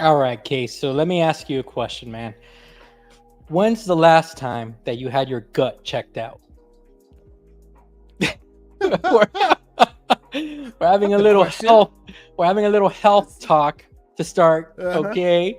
All right, Case. So let me ask you a question, man. When's the last time that you had your gut checked out? we're, we're having That's a a little question. health. We're having a little health talk to start. Uh-huh. Okay,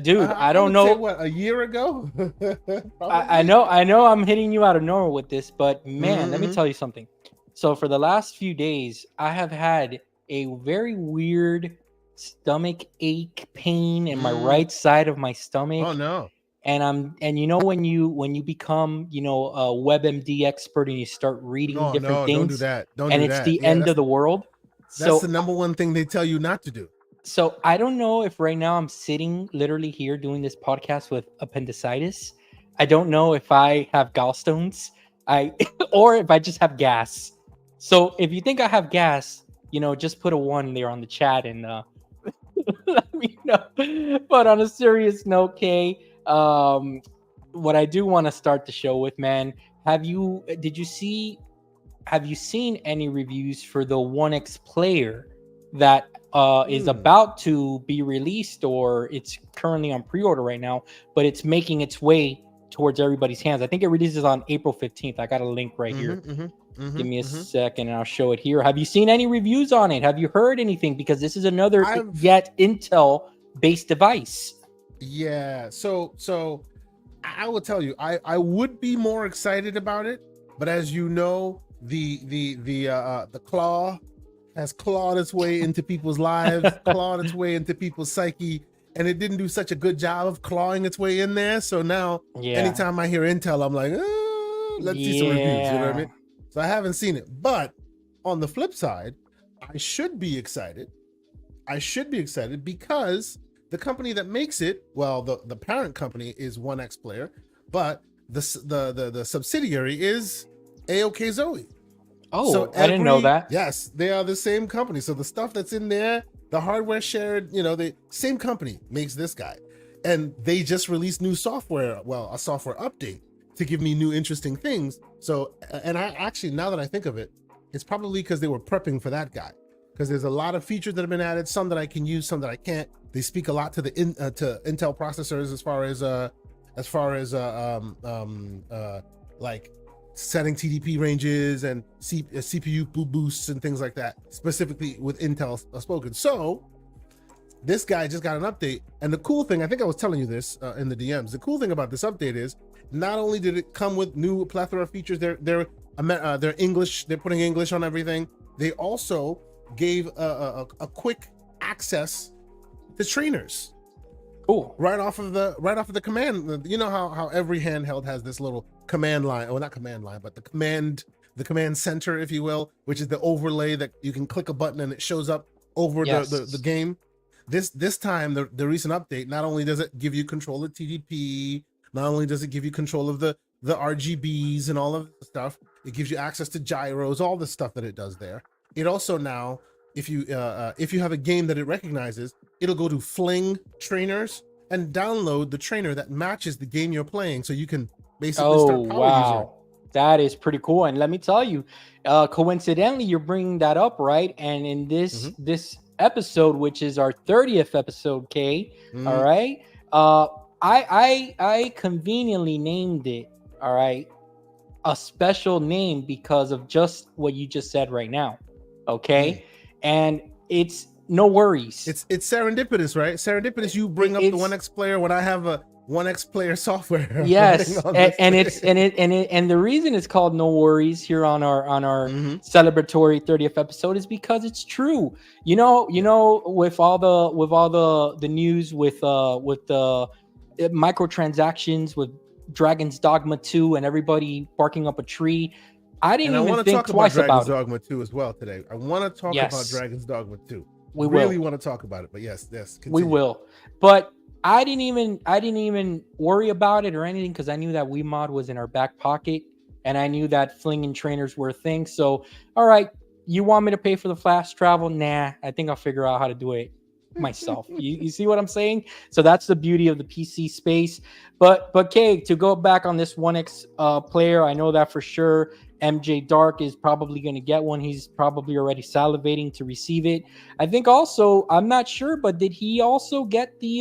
dude. I I don't would say know. what, a year ago, I probably. know. I know. I'm hitting you out of nowhere with this, but man, let me Mm-hmm. tell you something. So for the last few days, I have had a very weird stomach ache pain in my Mm. right side of my Oh stomach, no! and you know when you become a WebMD expert and you start reading No, different no! Don't do things, that! Don't and do it's that! the Yeah, end of the world. that's the So number one thing they tell you not to do. I don't know if right now I'm sitting literally here doing this podcast with appendicitis. I don't know if I have gallstones. I or if I just have gas. So if you think I have gas, just put a one there on the chat and let me know. But on a serious note, Kay, what I do want to start the show with, man, did you see have you seen any reviews for the 1X player that is Hmm. about to be released, or it's currently on pre-order right now, but it's making its way towards everybody's hands? I think it releases on April 15th. I got a link right Mm-hmm. here. Mm-hmm. Mm-hmm. Give me a Mm-hmm. second and I'll show it here. Have you seen any reviews on it? Have you heard anything? Because this is another I've yet Intel based device. Yeah. So I will tell you, I would be more excited about it, but as you know, the claw has clawed its way into people's lives, clawed its way into people's psyche, and it didn't do such a good job of clawing its way in there. So now, Yeah. anytime I hear Intel, I'm like, let's see some reviews. You know what I Yeah. mean? So I haven't seen it, but on the flip side, I should be excited. I should be excited because the company that makes it, well, the parent company is 1X Player, but the subsidiary is AOK Zoe. So Oh, I didn't know that. yes, they are the same company. So the stuff that's in there, the hardware shared, the same company makes this guy. And they just released new software, well, a software update to give me new interesting things. So, and I actually, now that I think of it, it's probably because they were prepping for that guy. Because there's a lot of features that have been added, some that I can use, some that I can't. They speak a lot to the to Intel processors like setting TDP ranges and CPU boosts and things like that, specifically with Intel spoken. So this guy just got an update, and the cool thing, I think I was telling you this in the DMs. The cool thing about this update is not only did it come with new plethora of features, they're English, they're putting English on everything. They also gave a quick access to trainers Cool. right off of the command. You know how every handheld has this little command line, or not command line, but the command center, if you will, which is the overlay that you can click a button and it shows up over the Yes. game. This time, the recent update, not only does it give you control of TDP, not only does it give you control of the RGBs and all of the stuff, it gives you access to gyros, all the stuff that it does there. It also now, if you have a game that it recognizes, it'll go to Fling trainers and download the trainer that matches the game you're playing, so you can basically Oh, start power using it. wow. That is pretty cool. And let me tell you, coincidentally, you're bringing that up, right? And in this Mhm. this episode, which is our 30th episode, Kay, all Mhm. right? Uh, I conveniently named it, all right, a special name because of just what you just said right now, okay? And it's no worries. It's serendipitous, right? Serendipitous. You bring up the It's 1X player when I have a 1X player software running Yes, on and, this and thing. it's and it and it and the reason it's called No Worries here on our Mhm. celebratory 30th episode is because it's true. With all the news with the microtransactions with Dragon's Dogma 2 and everybody barking up a tree, I And didn't I even want to think talk about twice Dragon's about it. Dogma 2 as well today. I want to talk about Yes, Dragon's Dogma 2. we Really will. want to talk about it, but yes, We continue. will. But I didn't even worry about it or anything because I knew that WeMod was in our back pocket and I knew that flinging trainers were a thing. So, all right, you want me to pay for the fast travel? Nah, I think I'll figure out how to do it myself. You see what I'm saying? So that's the beauty of the PC space. But Kay, to go back on this One X player, I know that for sure. MJ Dark is probably going to get one. He's probably already salivating to receive it. I think also, I'm not sure, but did he also get the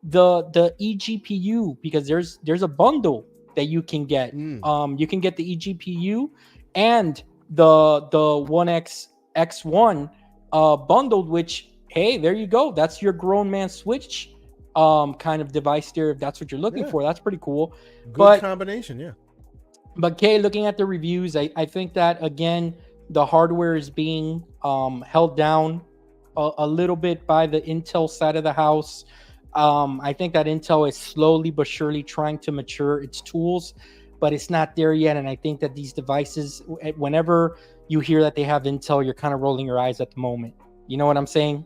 eGPU? Because there's a bundle that you can get. You can get the eGPU and the One X X1 bundled, which, hey, there you go. That's your grown man Switch kind of device there. If that's what you're looking for, that's pretty cool. Good combination, yeah. But Kay, looking at the reviews, I think that again, the hardware is being held down a little bit by the Intel side of the house. I think that Intel is slowly but surely trying to mature its tools, but it's not there yet. And I think that these devices, whenever you hear that they have Intel, you're kind of rolling your eyes at the moment. You know what I'm saying?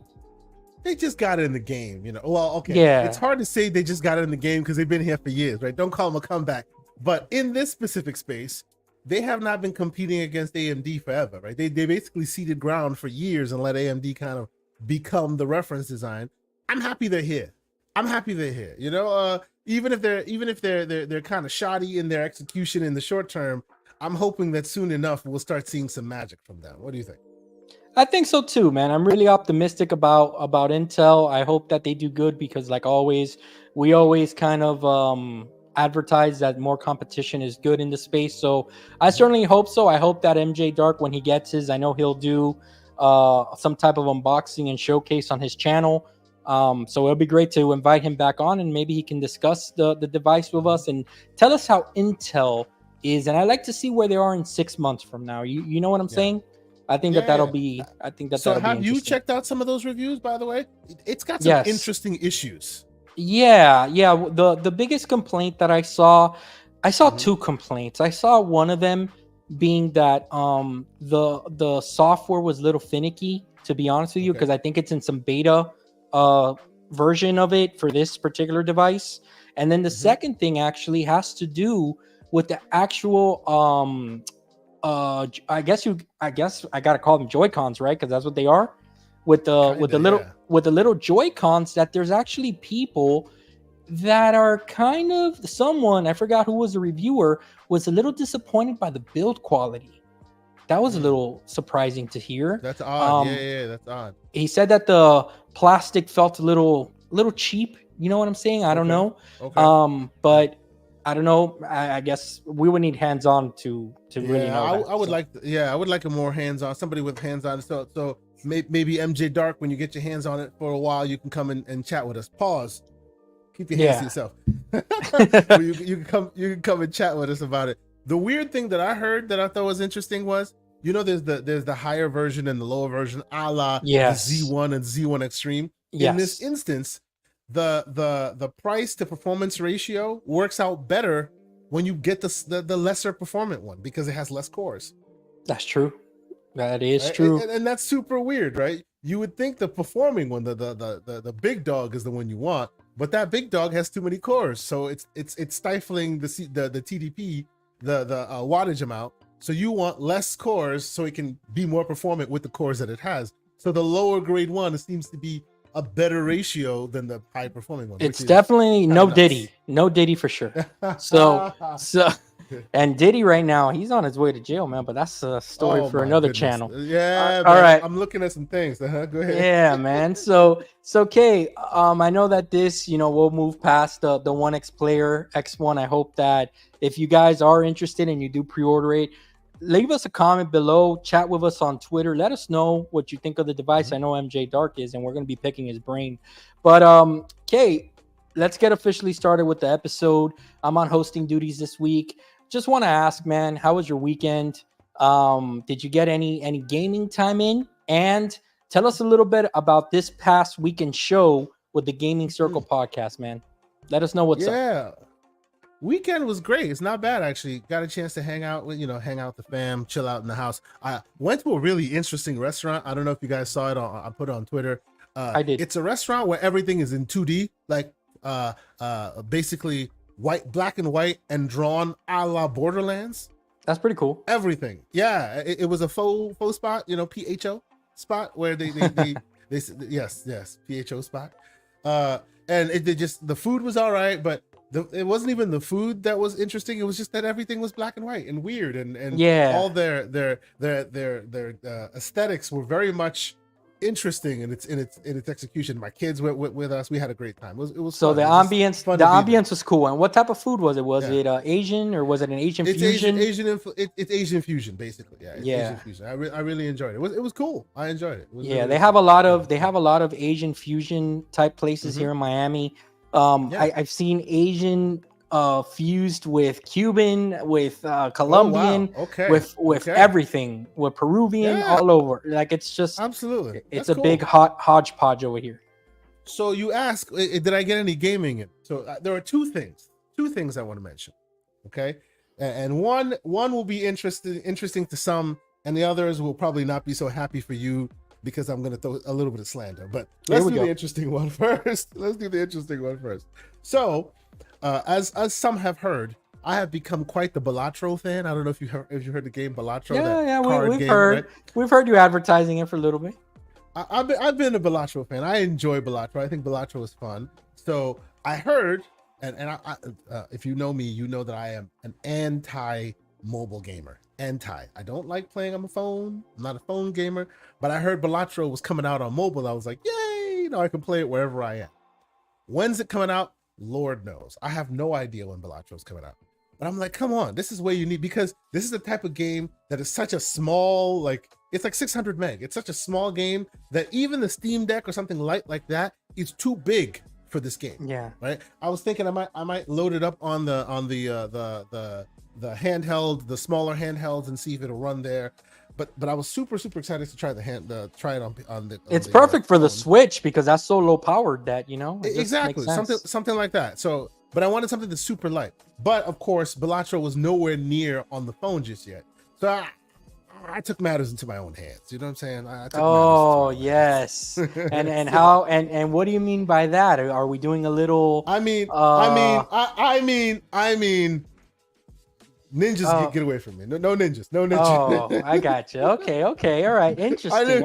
They just got it in the game, you know. Well, okay. Yeah. It's hard to say they just got it in the game because they've been here for years, right? Don't call them a comeback. But in this specific space, they have not been competing against AMD forever, right? They basically ceded ground for years and let AMD kind of become the reference design. I'm happy they're here. You know, even if they're kind of shoddy in their execution in the short term, I'm hoping that soon enough we'll start seeing some magic from them. What do you think? I think so too, man. I'm really optimistic about Intel. I hope that they do good because, like always, we always kind of advertise that more competition is good in the space. So I certainly hope so. I hope that MJ Dark, when he gets his, I know he'll do some type of unboxing and showcase on his channel. So it'll be great to invite him back on and maybe he can discuss the device with us and tell us how Intel is. And I like to see where they are in 6 months from now. You know what I'm saying? I think that'll be. I think that. So have you checked out some of those reviews? By the way, it's got some interesting issues. Yeah. The biggest complaint that I saw two complaints. I saw one of them being that the software was a little finicky. To be honest with you, because I think it's in some beta version of it for this particular device. And then the second thing actually has to do with the actual I guess I gotta call them Joy-Cons, right? Because that's what they are. With the little Joy-Cons, that there's actually people that are kind of someone, I forgot who was the reviewer, was a little disappointed by the build quality. That was a little surprising to hear. That's odd. That's odd. He said that the plastic felt a little cheap. You know what I'm saying? I don't know. But I don't know. I guess we would need hands-on to really know. I would like a more hands-on, somebody with hands-on. So maybe MJ Dark, when you get your hands on it for a while, you can come and chat with us. Pause. Keep your hands to yourself. you can come and chat with us about it. The weird thing that I heard that I thought was interesting was, you know, there's the higher version and the lower version, a la the Z1 and Z1 Extreme. In this instance, the price to performance ratio works out better when you get the lesser performant one because it has less cores. That's true. That is true. And that's super weird, right? You would think the performing one, the big dog, is the one you want, but that big dog has too many cores, so it's stifling the TDP, the wattage amount. So you want less cores so it can be more performant with the cores that it has. So the lower grade one, it seems to be a better ratio than the high performing one. It's definitely no Diddy for sure. So and Diddy right now, he's on his way to jail, man, but that's a story for another channel. Yeah. All right. I'm looking at some things. Go ahead. Yeah, man. So Kay, I know that this, we'll move past the One X player X1. I hope that if you guys are interested and you do pre-order it, leave us a comment below, chat with us on Twitter. Let us know what you think of the device. I know MJ Dark is, and we're going to be picking his brain. But, Kay, let's get officially started with the episode. I'm on hosting duties this week. Just want to ask, man, how was your weekend? Did you get any gaming time in? And tell us a little bit about this past weekend show with the Gaming Circle podcast, man. Let us know what's up. Yeah. Weekend was great. It's not bad, actually. Got a chance to hang out with the fam, chill out in the house. I went to a really interesting restaurant. I don't know if you guys saw it. I put it on Twitter. I did. It's a restaurant where everything is in 2D, like basically black and white and drawn a la Borderlands. That's pretty cool. Everything. Yeah. It was a faux spot, PHO spot where they Yes, PHO spot. And it just the food was all right, but it wasn't even the food that was interesting. It was just that everything was black and white and weird, and Yeah. all their aesthetics were very much interesting in its execution. My kids went with us. We had a great time. It was So fun. the It was just ambience, fun the to be there. ambience was cool. And what type of food was it? Was Yeah. it Asian, or was it an Asian It's fusion? it's Asian fusion basically. Yeah, it's Yeah. Asian fusion. I really enjoyed it. It was cool. I enjoyed it. It was Yeah, really they have cool. a lot of Asian fusion type places Mhm. here in Miami. Yeah. I've seen Asian fused with Cuban, with Oh Colombian, wow. Okay. with Okay. everything, with Peruvian, Yeah. all over. Like it's just Absolutely. it's That's a cool. big hot hodgepodge over here. So you ask, did I get any gaming in? So there are two things I want to mention. Okay, and one will be interesting to some, and the others will probably not be so happy for you because I'm going to throw a little bit of slander. But let's do the interesting one first. So, as some have heard, I have become quite the Balatro fan. I don't know if you heard the game Balatro. We've heard you advertising it for a little bit. I've been a Balatro fan. I enjoy Balatro. I think Balatro is fun. So I heard, and I if you know me, you know that I am an anti-mobile gamer. I don't like playing on my phone. I'm not a phone gamer. But I heard Balatro was coming out on mobile. I was like, yay! I can play it wherever I am. When's it coming out? Lord knows. I have no idea when Balatro is coming out. But I'm like, come on, this is where you need, because this is the type of game that is such a small, it's like 600 meg. It's such a small game that even the Steam Deck or something light like that is too big for this game. Yeah. Right. I was thinking I might load it up on the handheld, the smaller handhelds, and see if it'll run there. But I was super excited to try try it on the. It's perfect for the Switch because that's so low powered that exactly something like that. So, but I wanted something that's super light. But of course, Balatro was nowhere near on the phone just yet. So I took matters into my own hands. You know what I'm saying? I took yes. and what do you mean by that? Are we doing a little? I mean, ninjas get away from me. No ninjas. Oh, I got you. Okay. All right. Interesting.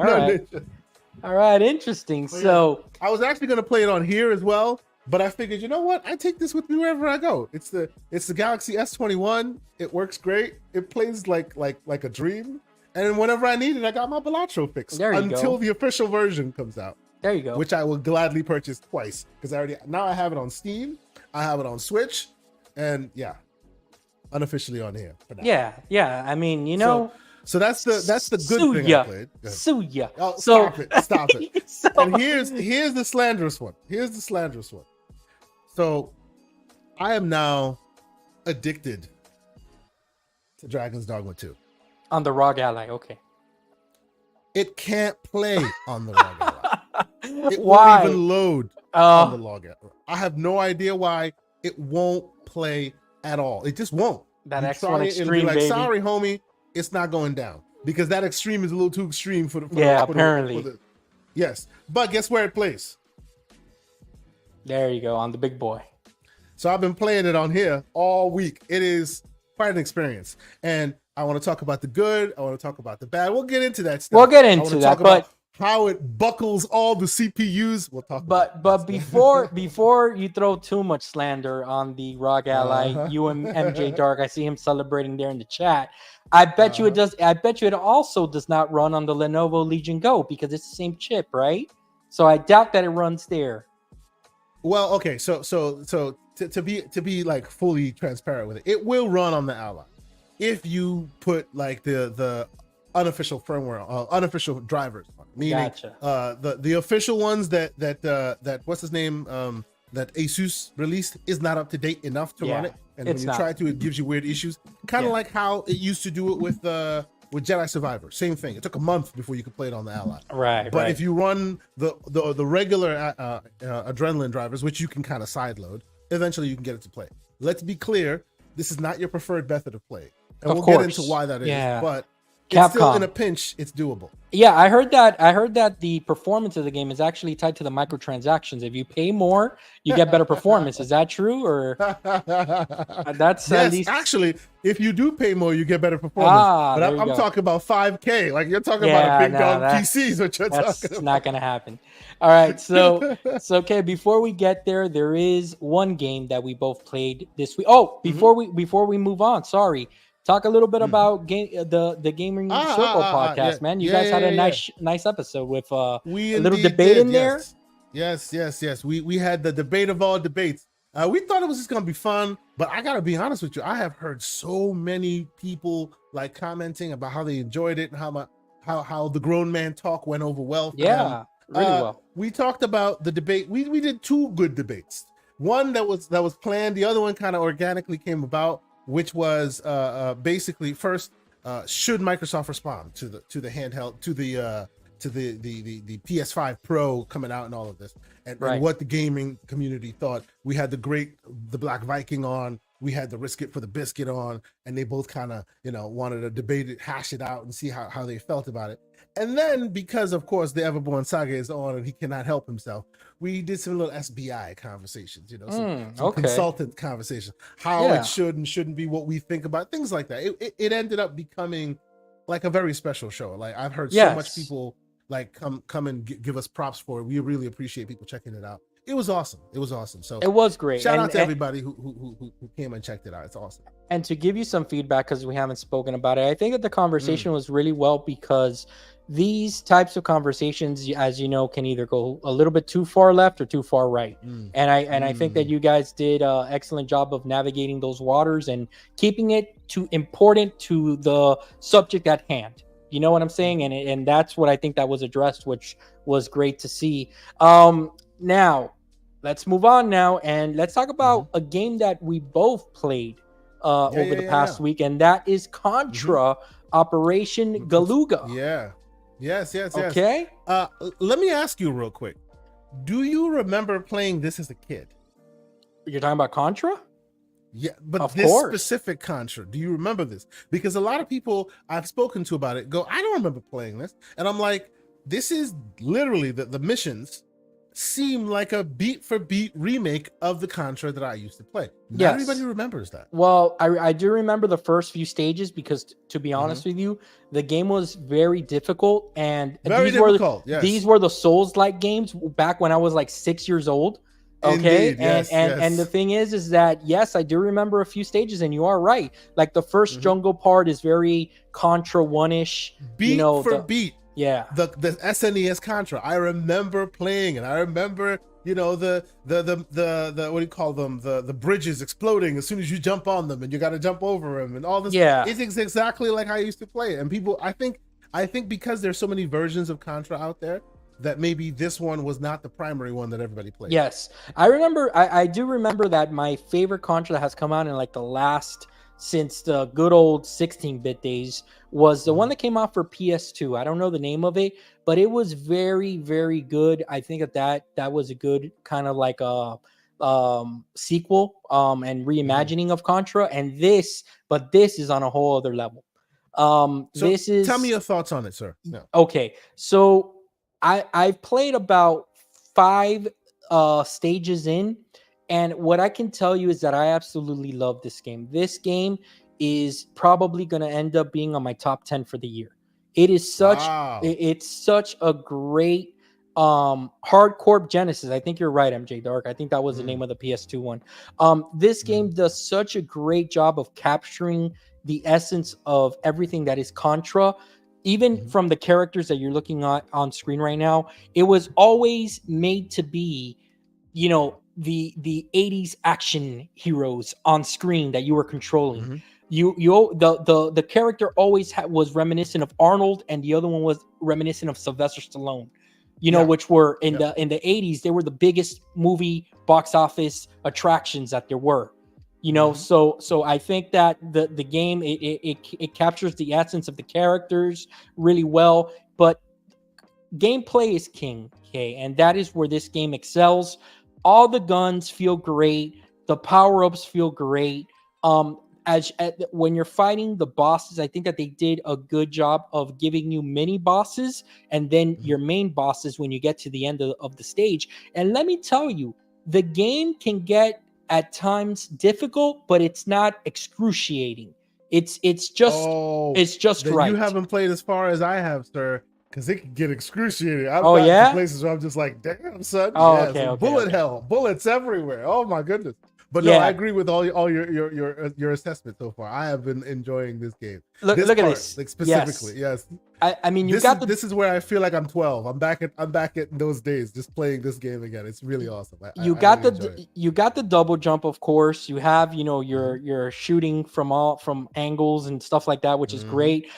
All right. Interesting. So I was actually going to play it on here as well, but I figured, you know what? I take this with me wherever I go. It's the Galaxy S21. It works great. It plays like a dream. And whenever I need it, I got my Balatro fix until the official version comes out. There you go. Which I will gladly purchase twice because I have it on Steam, I have it on Switch, and unofficially on here. For now. Yeah. I mean, So that's the good thing I played. Suya. Oh, stop it. And here's the slanderous one. So I am now addicted to Dragon's Dogma 2. On the ROG Ally, okay. It can't play on the ROG Ally. It Why? won't even load on the ROG Ally. I have no idea why it won't play at all. It just won't. That you X1 Extreme, be like, baby. Sorry, homie, it's not going down because that Extreme is a little too extreme for the. Apparently. Yes, but guess where it plays? There you go, on the big boy. So I've been playing it on here all week. It is quite an experience, and I want to talk about the good. I want to talk about the bad. We'll get into that stuff. We'll get into that, but how it buckles all the CPUs. We'll talk. But before you throw too much slander on the ROG Ally, you and MJ Dark, I see him celebrating there in the chat. I bet you it does. I bet you it also does not run on the Lenovo Legion Go because it's the same chip, right? So I doubt that it runs there. Well, okay. So to be like fully transparent with it, it will run on the Ally if you put like the unofficial firmware, unofficial drivers, meaning the official ones that what's his name that Asus released is not up to date enough to run it, and when you try to, it gives you weird issues, kind of like how it used to do it with Jedi Survivor. Same thing. It took a month before you could play it on the Ally. Right. But if you run the regular Adrenaline drivers, which you can kind of sideload, eventually you can get it to play. Let's be clear, this is not your preferred method of play. And we'll get into why that is. But it's still in a Capcom. pinch, it's doable. Yeah, I heard that. I heard that the performance of the game is actually tied to the microtransactions. If you pay more, you get better performance. Is that true, or that's at Yes, least? actually, if you do pay more, you get better performance. But There you I'm go. talking about 5K. Like you're talking about a Yeah, big no, dog PC is what you're talking that's not about. gonna happen. All right, so okay. Before we get there, there is one game that we both played this week. Oh, Mhm. before we move on, sorry. Talk a little bit Mm. about the gaming circle Yeah, podcast, man. You yeah, guys yeah, had a yeah, yeah. nice episode with We a little indeed debate did. in there. Yes, yes, yes, yes. We had the debate of all debates. We thought it was just gonna be fun, but I gotta be honest with you. I have heard so many people like commenting about how they enjoyed it and how the grown man talk went over well for them. Yeah, really well. We talked about the debate. We did two good debates. One that was planned. The other one kind of organically came about, which was basically first, should Microsoft respond to the handheld to the PS5 Pro coming out and all of this, and Right. what the gaming community thought. We had the Black Viking on, we had the Risk It for the Biscuit on, and they both kind of wanted to debate it, hash it out, and see how they felt about it. And then, because of course the Everborn saga is on and he cannot help himself, we did some little SBI conversations, some Okay. consultant conversations, how Yeah. it should and shouldn't be, what we think about things like that. It ended up becoming like a very special show. Like I've heard so much Yes. people like come and give us props for it. We really appreciate people checking it out. It was awesome. It was awesome. So It was great. shout And- out to and- everybody who came and checked it out. It's awesome. And to give you some feedback, because we haven't spoken about it, I think that the conversation was really well, because these types of conversations, as you know, can either go a little bit too far left or too far right. And I think that you guys did an excellent job of navigating those waters and keeping it important to the subject at hand. You know what I'm saying? And that's what I think that was addressed, which was great to see. Now let's move on now, and let's talk about a game that we both played over the past week, and that is Contra Operation Galuga. Yeah. Yes. Okay. Let me ask you real quick. Do you remember playing this as a kid? You're talking about Contra? Yeah, but Of this course. specific Contra, do you remember this? Because a lot of people I've spoken to about it go, I don't remember playing this. And I'm like, this is literally the missions seem like a beat for beat remake of the Contra that I used to play. Not Yes. everybody remembers that. Well, I do remember the first few stages, because to be honest with you, the game was very difficult, and Very difficult. Yes. these were the Souls-like games back when I was like 6 years old. Okay. Indeed, yes, and the thing is that, yes, I do remember a few stages, and you are right. Like the first jungle part is very Contra 1-ish. Beat for beat. Yeah. The SNES Contra. I remember playing, and I remember, the what do you call them? The bridges exploding as soon as you jump on them, and you got to jump over them, and all this. Yeah. It's exactly like how I used to play it. And people, I think because there's so many versions of Contra out there, that maybe this one was not the primary one that everybody played. Yes. I do remember that my favorite Contra that has come out in like the last, since the good old 16-bit days, was the one that came out for PS2. I don't know the name of it, but it was very, very good. I think that was a good kind of like a sequel and reimagining of Contra. And this is on a whole other level. So this is, tell me your thoughts on it, sir. No. Okay, so I've played about 5 stages in, and what I can tell you is that I absolutely love this game. This game is probably going to end up being on my top 10 for the year. It is such it's such a great hardcore Genesis. I think you're right, MJ Dark. I think that was the name of the PS2 one. This game does such a great job of capturing the essence of everything that is Contra. Even from the characters that you're looking at on screen right now, it was always made to be, the 80s action heroes on screen that you were controlling. The character always was reminiscent of Arnold, and the other one was reminiscent of Sylvester Stallone. Which were in the 80s, they were the biggest movie box office attractions that there were. So I think that the game it captures the essence of the characters really well, but gameplay is king, okay, and that is where this game excels. All the guns feel great, the power-ups feel great. when you're fighting the bosses, I think that they did a good job of giving you mini bosses and then your main bosses when you get to the end of the stage. And let me tell you, the game can get at times difficult, but it's not excruciating. It's just Oh, it's just then you right. haven't played as far as I have, sir, because it can get excruciating. I've Oh gotten to yeah. places where I'm just like, damn, son. Oh Yes, okay, and okay, bullet okay. hell, bullets everywhere. Oh my goodness. But no, I Yeah. agree with all your assessment so far. I have been enjoying this game. Look This look at part, this. like Yes. specifically, yes. I mean, you got the This is where I feel like I'm 12. I'm back at those days, just playing this game again. It's really awesome. you I got really enjoy it. you got the double jump, of course. You have, you know, Mhm, your shooting from angles and stuff like that, which is mhm, great.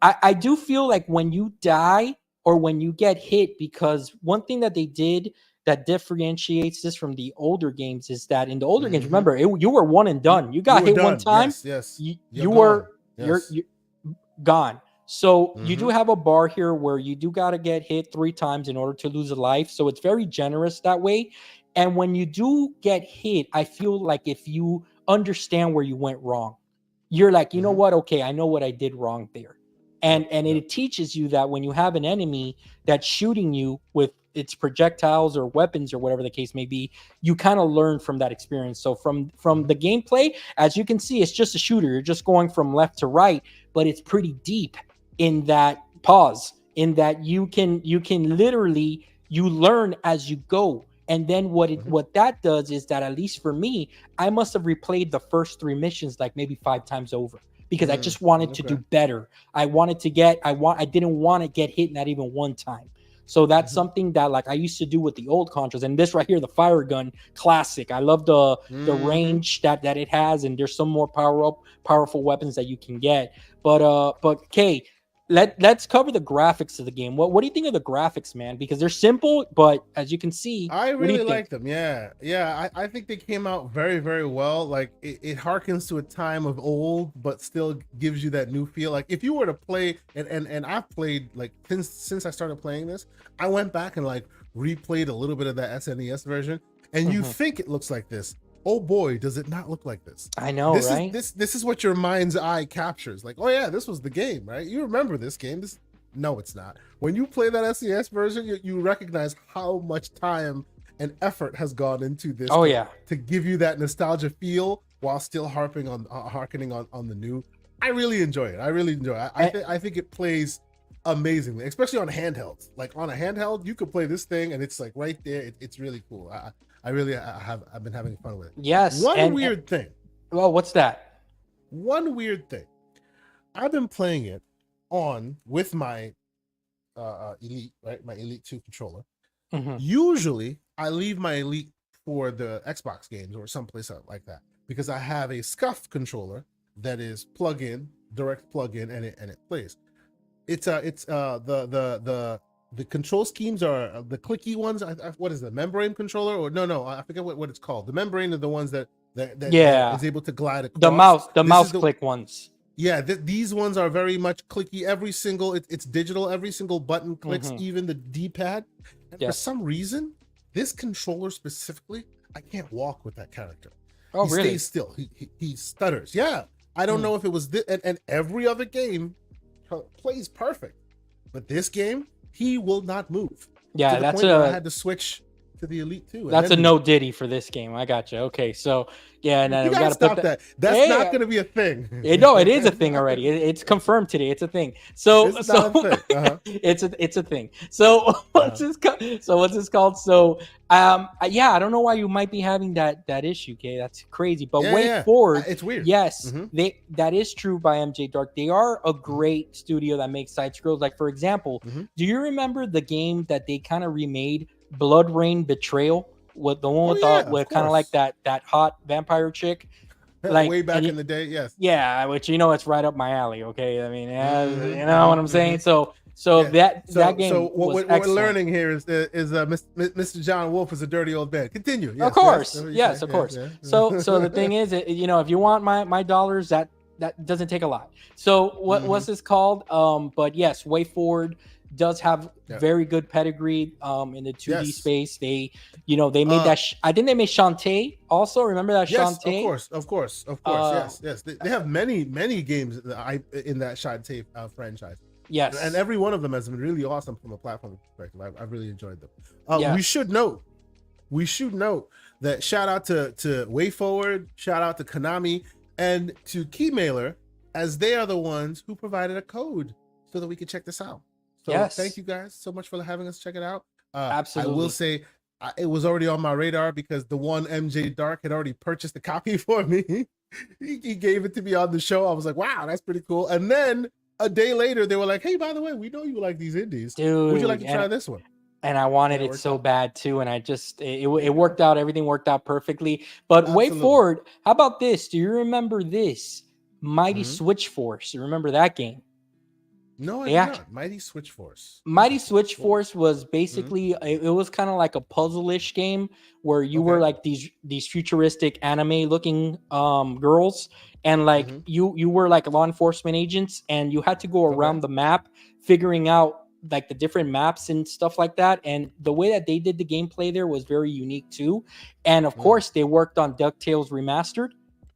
I do feel like when you die or when you get hit, because one thing that they did that differentiates this from the older games is that in the older games, mhm. remember, you were one and done. You You got were hit one done. time, Yes, yes. You're you were gone. Yes. you're gone. So you do Mhm, have a bar here where you do got to get hit 3 times in order to lose a life. So it's very generous that way. And when you do get hit, I feel like if you understand where you went wrong, you're like, you know mhm. what? Okay, I know what I did wrong there. Yep, And yep. it teaches you that when you have an enemy that's shooting you with its projectiles or weapons or whatever the case may be, you kind of learn from that experience. So from Mhm, the gameplay, as you can see, it's just a shooter. You're just going from left to right, but it's pretty deep in that pause, in that you can literally you learn as you go. And then mhm, what that does is that, at least for me, I must have replayed the first 3 missions like maybe 5 times over because I mm. just wanted to do Okay. better. I didn't want to get hit not even one time. So that's Mhm, something that, like, I used to do with the old Contras. And this right here, the fire gun, classic. I love the mhm. range that it has, and there's some more powerful weapons that you can get. But okay, let's cover the graphics of the game. What do you think of the graphics, man? Because they're simple, but as you can see, I what do you really think? like them. Yeah, yeah. I think they came out very, very well. Like it harkens to a time of old, but still gives you that new feel. Like if you were to play, and I've played like since I started playing this, I went back and like replayed a little bit of that SNES version, and you Mhm. think it looks like this. Oh boy, does it not look like this? I know, right? This is what your mind's eye captures. Like, oh yeah, this was the game, right? You remember this game? This No, it's not. When you play that SES version, you recognize how much time and effort has gone into this Oh yeah. to give you that nostalgia feel while still harkening on the new. I really enjoy it. I really enjoy it. And, I think it plays amazingly, especially on handhelds. Like on a handheld, you could play this thing and it's like right there. It's really cool. I really I've been having fun with it. yes, One weird thing. well, what's that? One weird thing. I've been playing it on with my Elite, right? My Elite 2 controller. Mhm. Usually, I leave my Elite for the Xbox games or someplace else like that because I have a Scuff controller that is direct plug in, and it plays. It's the control schemes are the clicky ones. What is the membrane controller? Or no, I forget what it's called. The membrane are the ones that Yeah, is able to glide the across. This is mouse the click ones. Yeah, these ones are very much clicky. It's digital. Every single button clicks, Mhm. even the D-pad. And for Yes. some reason, this controller specifically, I can't walk with that character. Oh, He really? stays still. He stutters. Yeah, I don't Hmm. know if it was this, and every other game plays perfect, but this game he will not move to Yeah, the that's point where I a had to switch to the Elite 2 and that's then a do no that. Diddy for this game. I got you. Okay, so yeah, and You then we got gotta to put stop that. that. That's not Hey, gonna be a thing. no, it is a thing already. It's confirmed today. It's a thing. So It's not a thing. it's a thing. So Uh-huh. what's this called? So yeah, I don't know why you might be having that issue. Okay, that's crazy. But Yeah, Way yeah. Forward, It's weird. yes, Hmm. that is true by MJ Dark. They are a Hmm. great studio that makes side scrolls. Like, for example, Hmm. do you remember the game that they kind of remade, Blood Rain Betrayal? With the one Oh with the yeah, of with kind of like course. that hot vampire chick, like, Way and back in the day, yes. yeah, which, it's right up my alley. Okay, I mean, yeah, Hmm. you know Hmm. what I'm Hmm. saying. So Yeah. that So game was what we're excellent. learning here is Mr. John Wolf is a dirty old man. Continue. Of Yes, yes. That's course, what you say. yes, of Yeah, course. So the yeah. thing is, if you want my dollars, that doesn't take a lot. So what's Hmm. this called? But yes, Way Forward. does have Yeah. very good pedigree in the 2D Yes. space. They, they made that. I think they made Shantae also. Remember that Yes, Shantae? of course. Yes. They have many games in that Shantae franchise. Yes, and every one of them has been really awesome from a platform perspective. I've really enjoyed them. yes. We should note that shout out to WayForward, shout out to Konami, and to Keymailer, as they are the ones who provided a code so that we could check this out. So Yes. Thank you guys so much for having us check it out. Absolutely. I will say it was already on my radar because the one MJ Dark had already purchased a copy for me. He gave it to me on the show. I was like, wow, that's pretty cool. And then a day later, they were like, hey, by the way, we know you like these indies. Dude, would you like to try this one? And I wanted it so bad too. And I just, it worked out. Everything worked out perfectly. But WayForward, how about this? Do you remember this? Mighty Switch Force. You remember that game? No, I do not. Mighty Switch Force. Mighty Switch Force was basically, it was kind of like a puzzle-ish game where you were like these futuristic anime looking girls. And like you were like law enforcement agents, and you had to go around the map figuring out like the different maps and stuff like that. And the way that they did the gameplay there was very unique too. And of course, they worked on DuckTales Remastered.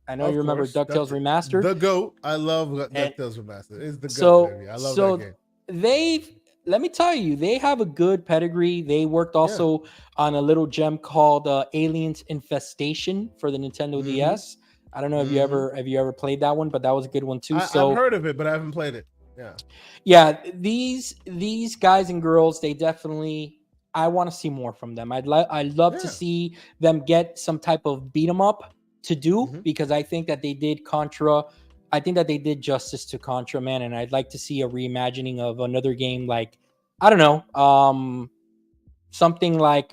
I know you remember DuckTales Remastered. The GOAT. I love DuckTales Remastered. It's the GOAT, baby. I love that game. Let me tell you, they have a good pedigree. They worked also on a little gem called Aliens Infestation for the Nintendo DS. I don't know if you ever played that one, but that was a good one too. I've heard of it, but I haven't played it. Yeah. These guys and girls, they definitely. I want to see more from them. I'd love to see them get some type of beat 'em up to do, because I think that they did Contra. I think that they did justice to Contra, man, and I'd like to see a reimagining of another game, like, I don't know, something like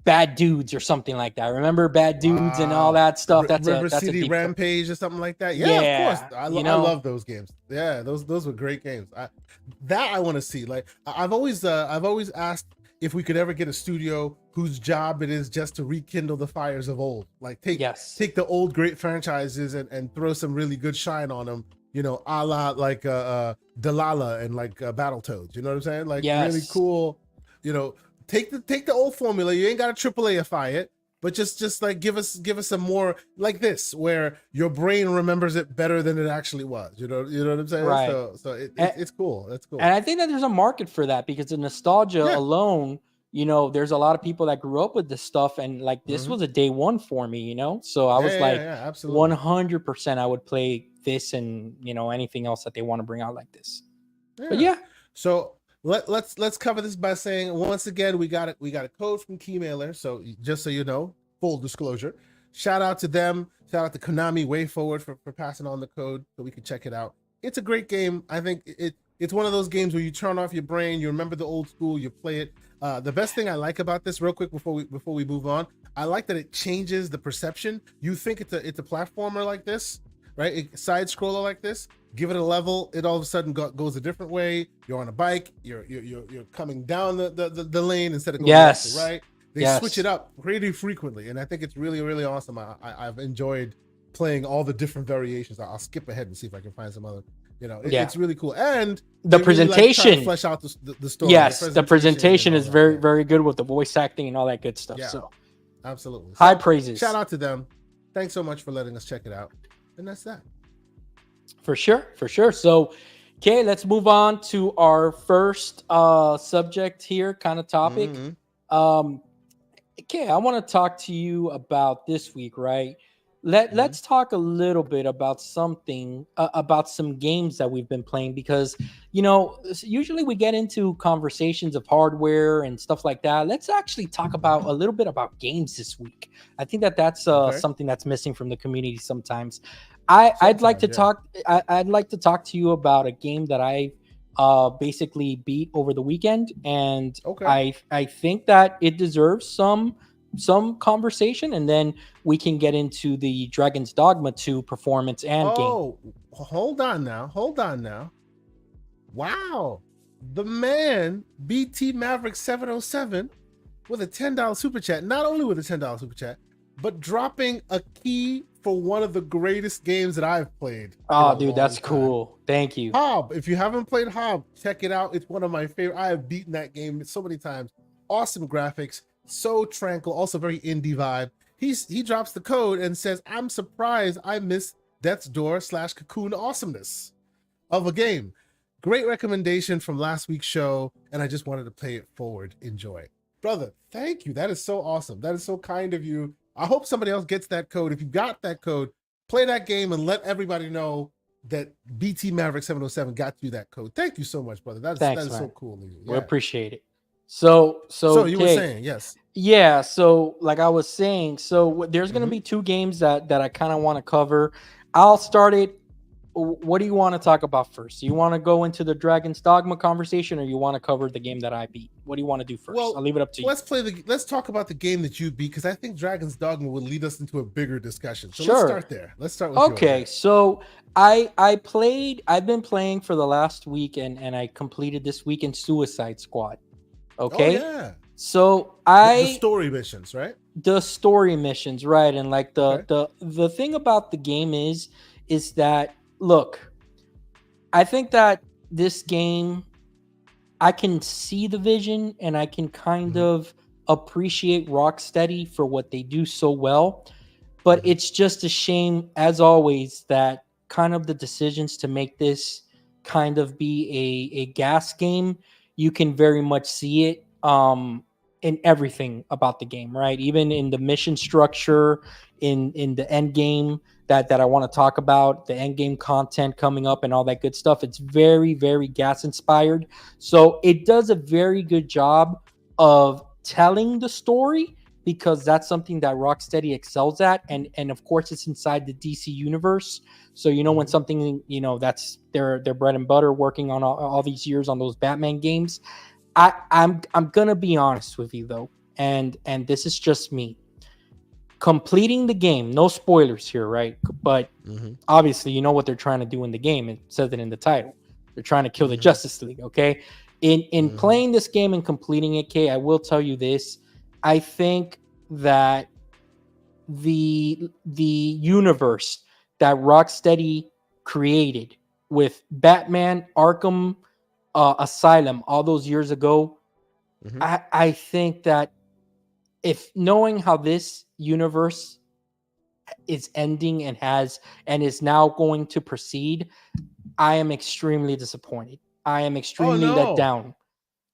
Bad Dudes or something like that. Remember Bad Dudes and all that stuff? That's River that's City a Rampage or something like that. Yeah, of course. I love those games. Yeah, those were great games. I want to see. Like, I've always asked if we could ever get a studio whose job it is just to rekindle the fires of old. Like take the old great franchises and throw some really good shine on them. You know, a la like Delilah and like Battletoads. You know what I'm saying? Like really cool. You know, take the old formula. You ain't got to AAA-ify it, but just like give us some more like this, where your brain remembers it better than it actually was. You know what I'm saying? Right. So it's cool. That's cool. And I think that there's a market for that, because the nostalgia alone, you know, there's a lot of people that grew up with this stuff, and like this was a day one for me, you know. So I was absolutely 100% I would play this, and you know, anything else that they want to bring out like this. But so let's cover this by saying, once again, we got a code from Keymailer. So just so you know, full disclosure, shout out to them. Shout out to Konami WayForward for passing on the code so we can check it out. It's a great game. I think it's one of those games where you turn off your brain, you remember the old school, you play it. The best thing I like about this, real quick before we move on, I like that it changes the perception. You think it's a platformer like this, right? A side scroller like this. Give it a level, it all of a sudden goes a different way. You're on a bike, you're coming down the lane instead of going left to right. They switch it up pretty frequently, and I think it's really, really awesome. I've enjoyed playing all the different variations. I'll skip ahead and see if I can find some other. You know, it's really cool. And the presentation, really, like, flesh out the story. Yes, the presentation is very, very good with the voice acting and all that good stuff. Yeah, so absolutely. High praises. Shout out to them. Thanks so much for letting us check it out. And that's that. For sure. So, okay, let's move on to our first subject here, kind of topic. Okay, I want to talk to you about this week, right? Let's talk a little bit about something about some games that we've been playing, because you know, usually we get into conversations of hardware and stuff like that. Let's actually talk about a little bit about games this week. I think that's something that's missing from the community sometimes. I'd like to talk to you about a game that I basically beat over the weekend, and I think that it deserves some conversation, and then we can get into the Dragon's Dogma 2 performance and game. Hold on now. Wow. The man, BT Maverick 707, with a $10 super chat. Not only with a $10 super chat, but dropping a key for one of the greatest games that I've played. Oh, dude, that's cool. Thank you. Hob. If you haven't played Hob, check it out. It's one of my favorite. I have beaten that game so many times. Awesome graphics, so tranquil, also very indie vibe. He drops the code and says, "I'm surprised I missed Death's Door / Cocoon awesomeness of a game." Great recommendation from last week's show, and I just wanted to play it forward. Enjoy. Brother, thank you. That is so awesome. That is so kind of you. I hope somebody else gets that code. If you got that code, play that game and let everybody know that BT Maverick 707 got you that code. Thank you so much, brother. That is so cool. Yeah. We appreciate it. So you were saying, yes. Yeah, so like I was saying, so there's going to be two games that I kind of want to cover. I'll start it. What do you want to talk about first? You want to go into the Dragon's Dogma conversation, or you want to cover the game that I beat? What do you want to do first? Well, I'll leave it up to you. Let's talk about the game that you beat, because I think Dragon's Dogma will lead us into a bigger discussion. So sure. Let's start there. Let's start with okay. So I've been playing for the last week, and I completed this weekend Suicide Squad. Okay. Oh, yeah. So the story missions, right? The story missions, right? And like the thing about the game is that, look, I think that this game, I can see the vision and I can kind of appreciate Rocksteady for what they do so well. But it's just a shame, as always, that kind of the decisions to make this kind of be a gas game, you can very much see it in everything about the game, right? Even in the mission structure, in the end game that I want to talk about, the end game content coming up and all that good stuff. It's very, very gas inspired. So it does a very good job of telling the story, because that's something that Rocksteady excels at. And of course it's inside the DC universe. So, when something, that's their bread and butter, working on all these years on those Batman games. I'm gonna be honest with you though, and this is just me. Completing the game, no spoilers here, right? But obviously, you know what they're trying to do in the game. It says it in the title. They're trying to kill the Justice League. Okay, in playing this game and completing it, Kay, I will tell you this: I think that the universe that Rocksteady created with Batman, Arkham Asylum all those years ago, I think that, if knowing how this universe is ending and is now going to proceed, I am extremely disappointed. I am extremely let down.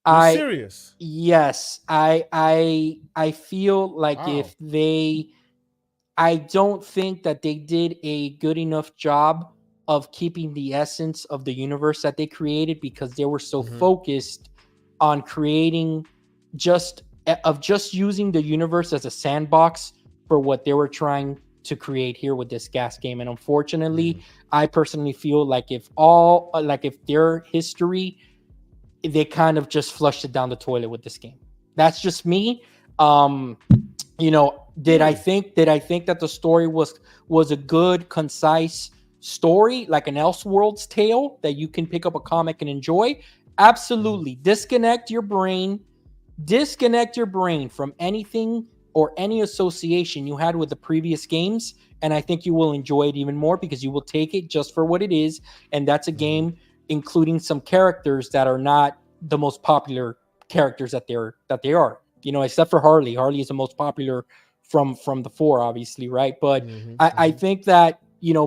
You're serious? Yes, I feel like I don't think that they did a good enough job of keeping the essence of the universe that they created, because they were so focused on creating just using the universe as a sandbox for what they were trying to create here with this gas game. And unfortunately, I personally feel like if their history, they kind of just flushed it down the toilet with this game. That's just me. Did I think that the story was a good, concise story, like an Elseworlds tale that you can pick up a comic and enjoy? Absolutely. Disconnect your brain from anything or any association you had with the previous games, and I think you will enjoy it even more, because you will take it just for what it is, and that's a game including some characters that are not the most popular characters that they are. Except for Harley. Harley is the most popular from the four, obviously, right? But I think that,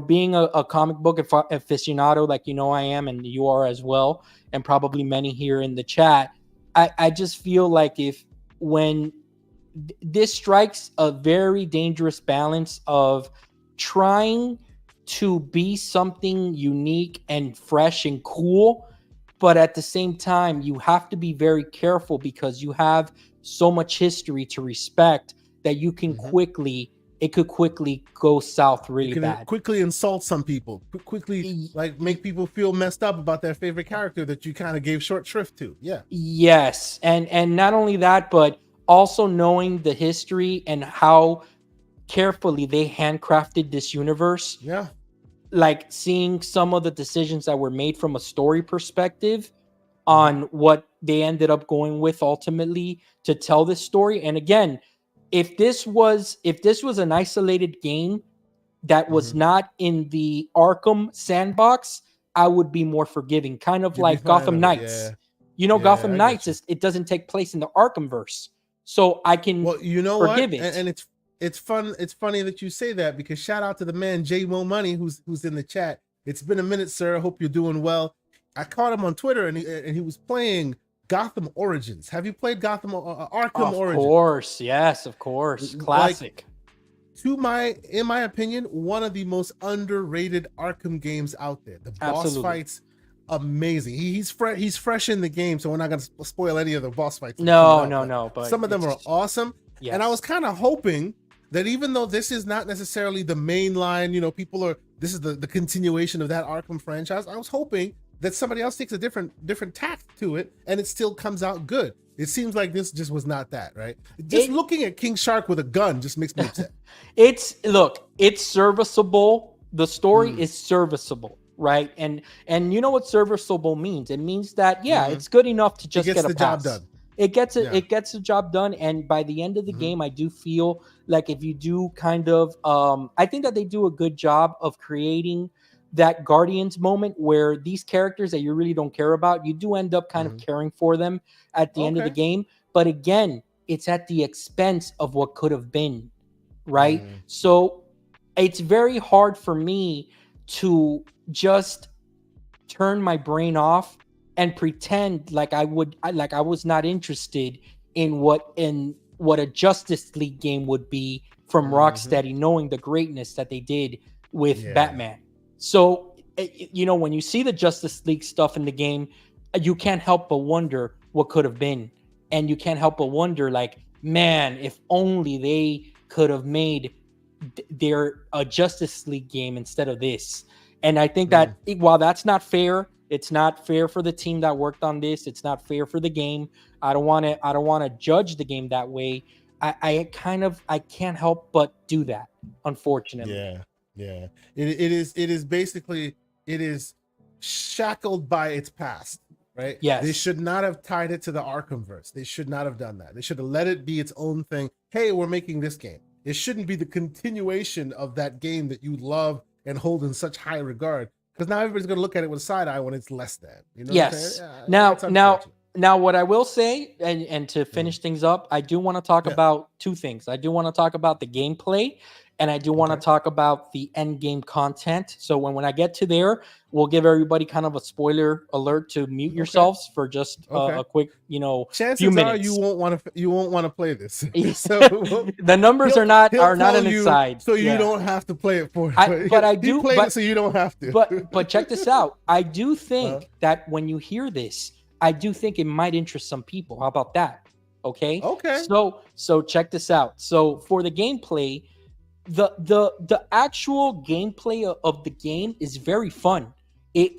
being a comic book aficionado like I am, and you are as well, and probably many here in the chat, I just feel like when this strikes a very dangerous balance of trying to be something unique and fresh and cool, but at the same time, you have to be very careful, because you have so much history to respect that you can it could quickly go south really bad. Quickly insult some people, quickly make people feel messed up about their favorite character that you kind of gave short shrift to. Yeah. Yes. And not only that, but also knowing the history and how carefully they handcrafted this universe. Yeah. Like seeing some of the decisions that were made from a story perspective on what they ended up going with ultimately to tell this story. And again, if this was an isolated game that was Mhm. not in the Arkham sandbox, I would be more forgiving. Kind of You'd be like fine Gotham with it. Knights. Yeah. You know, Yeah, Gotham I get Knights you. it doesn't take place in the Arkhamverse, so I can Well, you know what? forgive it. And it's fun. It's funny that you say that, because shout out to the man J Mo Money who's in the chat. It's been a minute, sir. Hope you're doing well. I caught him on Twitter, and he was playing Gotham Origins. Have you played Gotham Arkham Of Origins? course, yes, of course, Like, classic. in my opinion, one of the most underrated Arkham games out there. The boss Absolutely. fights, amazing. He's fresh in the game, so we're not gonna spoil any of the boss fights. No, but some of them are awesome. Yes. And I was kind of hoping that, even though this is not necessarily the main line, this is the continuation of that Arkham franchise, I was hoping that somebody else takes a different tact to it, and it still comes out good. It seems like this just was not that, right? Just looking at King Shark with a gun just makes me upset. It's serviceable. The story is serviceable, right? And you know what serviceable means? It means that it's good enough to just get a pass. Job done. It gets the job done, and by the end of the game, I do feel like if you do kind of, I think that they do a good job of creating that Guardians moment where these characters that you really don't care about, you do end up kind of caring for them at the end of the game. But again, it's at the expense of what could have been, right? So it's very hard for me to just turn my brain off and pretend like I was not interested in what a Justice League game would be from Rocksteady, knowing the greatness that they did with Batman. So, when you see the Justice League stuff in the game, you can't help but wonder what could have been. And you can't help but wonder, like, man, if only they could have made a Justice League game instead of this. And I think that while that's not fair, it's not fair for the team that worked on this. It's not fair for the game. I don't want to judge the game that way. I can't help but do that, unfortunately. Yeah. It is basically, it is shackled by its past, right? Yes. They should not have tied it to the Arkhamverse. They should not have done that. They should have let it be its own thing. Hey, we're making this game. It shouldn't be the continuation of that game that you love and hold in such high regard, because now everybody's going to look at it with a side eye when it's less than. You know yes. What I'm saying? Now, what I will say, and to finish things up, I do want to talk about two things. I do want to talk about the gameplay, and I do want to talk about the end game content. So when I get to there, we'll give everybody kind of a spoiler alert to mute yourselves for just a quick, chances few minutes. Are you won't want to play this. So the numbers are not on its side, so you don't have to play it for. But I do play it so you don't have to. But check this out. I do think that when you hear this, I do think it might interest some people. How about that? Okay. So check this out. So for the gameplay, the actual gameplay of the game is very fun. You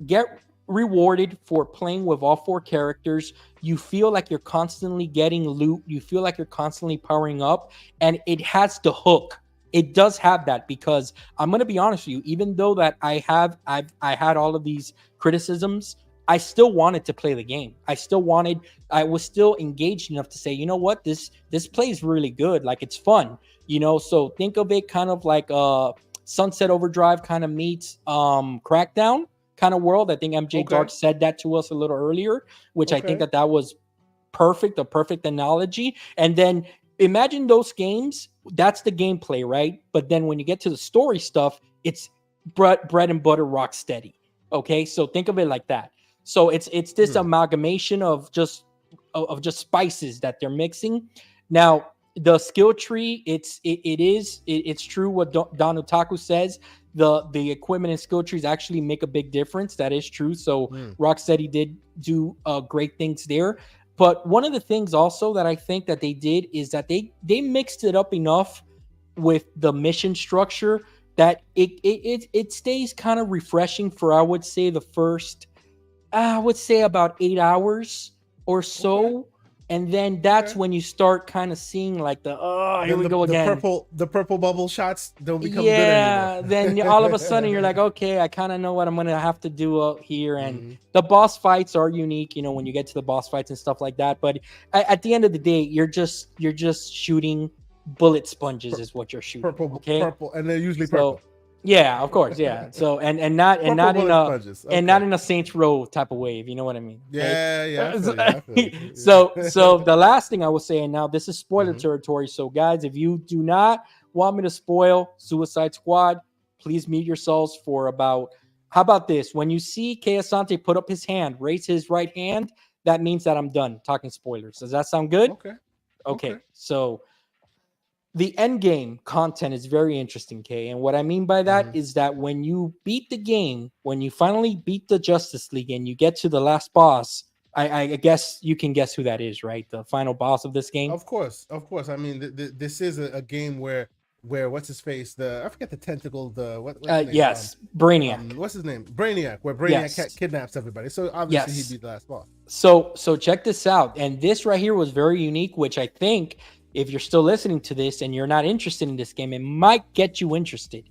get rewarded for playing with all four characters. You feel like you're constantly getting loot. You feel like you're constantly powering up, and it has the hook. It does have that, because I'm going to be honest with you, even though that I had all of these criticisms, I still wanted to play the game. I was still engaged enough to say, you know what, this plays really good. Like, it's fun, so think of it kind of like Sunset Overdrive kind of meets Crackdown kind of world. I think MJ Dark said that to us a little earlier, which I think that was a perfect analogy. And then imagine those games. That's the gameplay, right? But then when you get to the story stuff, it's bread and butter Rocksteady. Okay, so think of it like that. So it's this amalgamation of just spices that they're mixing. Now, the skill tree, it's true what Don Otaku says. The equipment and skill trees actually make a big difference. That is true. So Rocksteady did do great things there. But one of the things also that I think that they did is that they mixed it up enough with the mission structure that it stays kind of refreshing for, I would say, the first, about 8 hours or so. and then that's Okay. when you start kind of seeing like here Then we go again. the purple bubble shots don't become good anymore. Yeah, then all of a sudden you're like, okay, I kind of know what I'm gonna have to do out here, and Mhm. the boss fights are unique, when you get to the boss fights and stuff like that. But at the end of the day, you're just shooting bullet sponges, Pur- is what you're shooting. Okay, purple, and they're usually so purple. yeah, of course, yeah. So and Purple not in bullet a sponges. and not Okay. in a Saints Row type of wave. You know what I mean? Okay. Yeah, yeah, I So, feel you. I feel so you. the last thing I will say, and now this is spoiler Mhm. territory. So guys, if you do not want me to spoil Suicide Squad, please mute yourselves for about. How about this? When you see Kay Asante put up his hand, raise his right hand, that means that I'm done talking spoilers. Does that sound good? Okay. Okay. Okay. So the end game content is very interesting, Kay. And what I mean by that Mhm. is that when you beat the game, when you finally beat the Justice League and you get to the last boss, I guess you can guess who that is, right? The final boss of this game. Of course, of course. I mean, this is a game where what's his face? I forget the tentacle. What's his name? Yes, Brainiac. What's his name? Brainiac. Where Brainiac Yes, kidnaps everybody. So obviously he'd yes. be the last boss. So check this out. And this right here was very unique, which I think if you're still listening to this and you're not interested in this game, it might get you interested.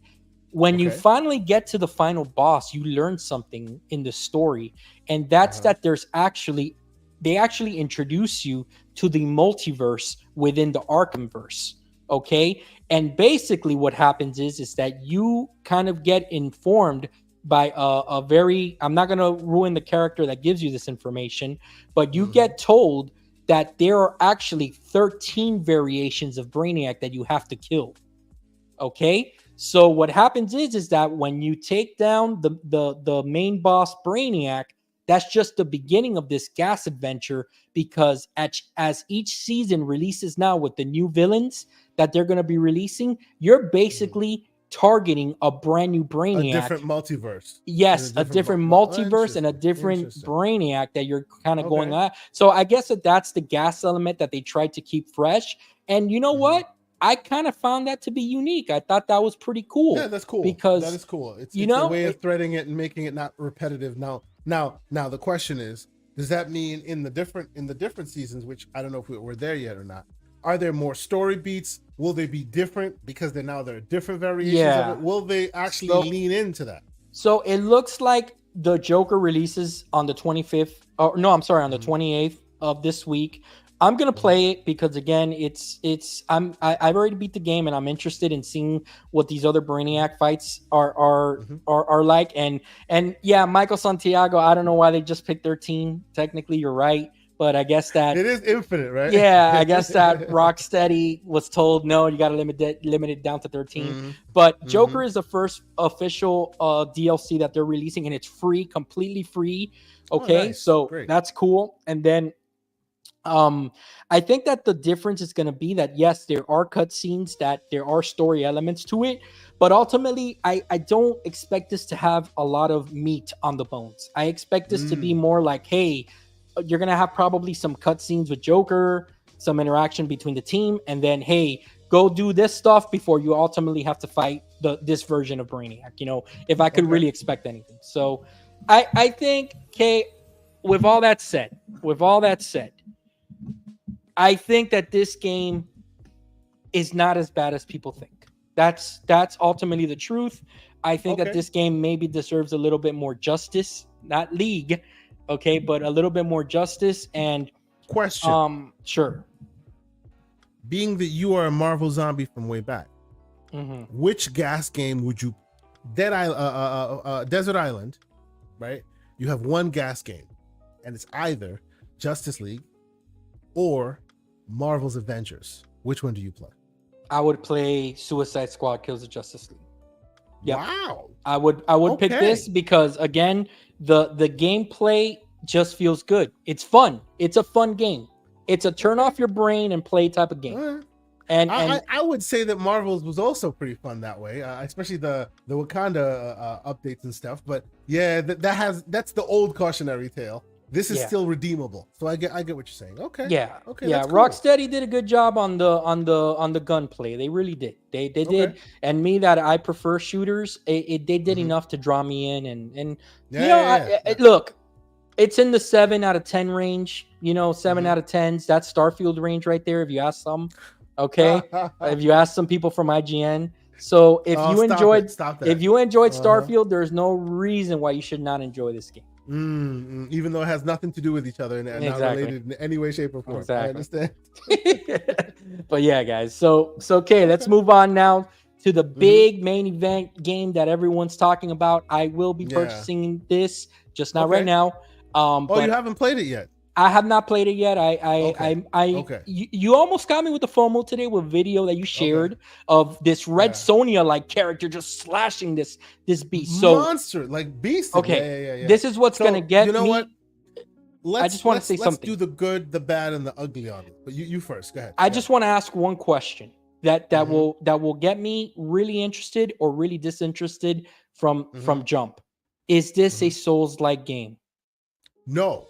When you Okay. finally get to the final boss, you learn something in the story, and that's Uh-huh. that they actually introduce you to the multiverse within the Arkhamverse. Okay, and basically what happens is that you kind of get informed by a very, I'm not going to ruin the character that gives you this information, but you Mhm. get told that there are actually 13 variations of Brainiac that you have to kill. Okay, so what happens is that when you take down the main boss Brainiac, that's just the beginning of this gas adventure, because as each season releases now with the new villains that they're going to be releasing, you're Mhm. basically targeting a brand new A Brainiac. different multiverse. In a Yes, a different different oh, multiverse and a interesting. different Interesting. Brainiac that you're kind of going Okay. on. So I guess that's the gas element that they tried to keep fresh. And you know Mhm. what? I kind of found that to be unique. I thought that was pretty Yeah, cool that's cool. That because is cool. It's you it's a know way of it, threading it and making it not repetitive. Now the question is, does that mean in the different seasons, which I don't know if we're there yet or not, are there more story beats? Will they be different because there are different variations of it? yeah. Will they actually So lean into that? so it looks like the Joker releases on the 25th. Oh no, I'm sorry, on the Mhm. 28th of this week. I'm gonna Mhm. play it because again, I've already beat the game and I'm interested in seeing what these other Mhm. Brainiac fights are Mhm. are like. And yeah, Michael Santiago. I don't know why they just picked 13. Technically, you're right, but I guess that It is infinite, right? yeah, I guess that Rocksteady was told no, you got to limit it down to 13. Mhm. But Joker Mhm. is the first official DLC that they're releasing, and it's free, completely free. Oh, Okay, nice. so Great. that's cool. And then I think that the difference is going to be that yes, there are cutscenes, that there are story elements to it, but ultimately, I don't expect this to have a lot of meat on the bones. I expect this to be Mm. more like, hey, you're gonna have probably some cutscenes with Joker, some interaction between the team, and then hey, go do this stuff before you ultimately have to fight this version of Brainiac. If I could Okay. really expect anything. So I think, okay, with all that said, I think that this game is not as bad as people think. That's ultimately the truth. I think that Okay. this game maybe deserves a little bit more justice, not league, okay, but a little bit more justice. And Question. sure. Being that you are a Marvel zombie from way back, Hmm. which gas game would you Desert Island, right? You have one gas game, and it's either Justice League or Marvel's Avengers. Which one do you play? I would play Suicide Squad Kills the Justice League. Yep. Wow. I would pick Okay. this because again, the gameplay just feels good. It's fun. It's a fun game. It's a turn Okay. off your brain and play type of game. Uh, And I would say that Marvel's was also pretty fun that way, especially the Wakanda updates and stuff. But yeah, that's the old cautionary tale. This is yeah. still redeemable, so I get what you're saying. Okay, Yeah, okay, yeah. that's cool. Rocksteady did a good job on the gunplay. They really did. They Okay. did. And me, that I prefer shooters, they did Mhm. enough to draw me in. And Yeah, yeah, yeah. look, It's in the 7 out of 10 range. You know, 7 Mhm. out of 10s. That's Starfield range right there. If you ask some, okay. If you ask some people from IGN, so Oh, stop it! Stop if that. you enjoyed Uh-huh. Starfield, there's no reason why you should not enjoy this game. Even though it has nothing to do with each other and not Exactly. related in any way, shape, or form. I Exactly. understand. But yeah, guys. So okay, let's Okay. move on now to the Hmm. big main event game that everyone's talking about. I will be Yeah. purchasing this, just not right Okay. now. Oh, you But haven't played it yet. I have not played it yet. Okay. Okay. You almost got me with the FOMO today with video that you Okay. shared of this Red Yeah. Sonia like character just slashing this beast. So Monster, like beasting. Yeah, okay, yeah, yeah, yeah. this is what's gonna So you get know what? me. I just want to say Let's something. do the good, the bad, and the ugly on it. But you first. Go ahead. I Go ahead. just want to ask one question Mm-hmm. that will get me really interested or really disinterested Mm-hmm. from jump. Is this Mm-hmm. a Souls like game? No,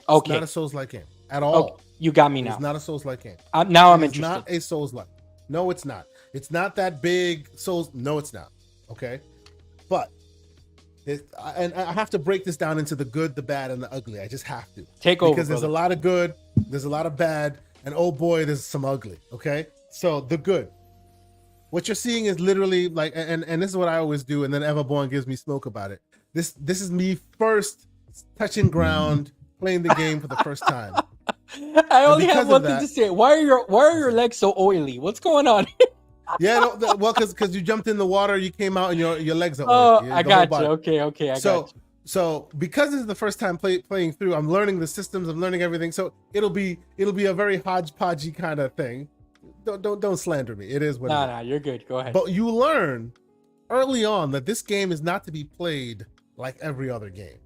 it's not a Okay, Souls-like game at okay, all. you got me It is now. not a Souls-like game. Now It I'm is interested. not a Souls-like. No, it's not. It's not that big Souls. No, it's not. Okay, but and I have to break this down into the good, the bad, and the ugly. I just have to, Take over, because there's a brother. lot of good, there's a lot of bad, and oh boy, there's some ugly. Okay, so the good. What you're seeing is literally like, and this is what I always do, and then Everborn gives me smoke about it. This is me first touching ground, playing the game for the first time, I and only have because of one thing to that, say. Why are your legs so oily? What's going on? yeah, no, well, because you jumped in the water, you came out, and your legs are oily, Oh, I the whole got you. body. Okay, okay, I got So you. so because this is the first time playing through, I'm learning the systems, I'm learning everything. So it'll be a very hodgepodgey kind of thing. Don't slander me. It is what it is. Nah, you're good. Go ahead. But you learn early on that this game is not to be played like every other game.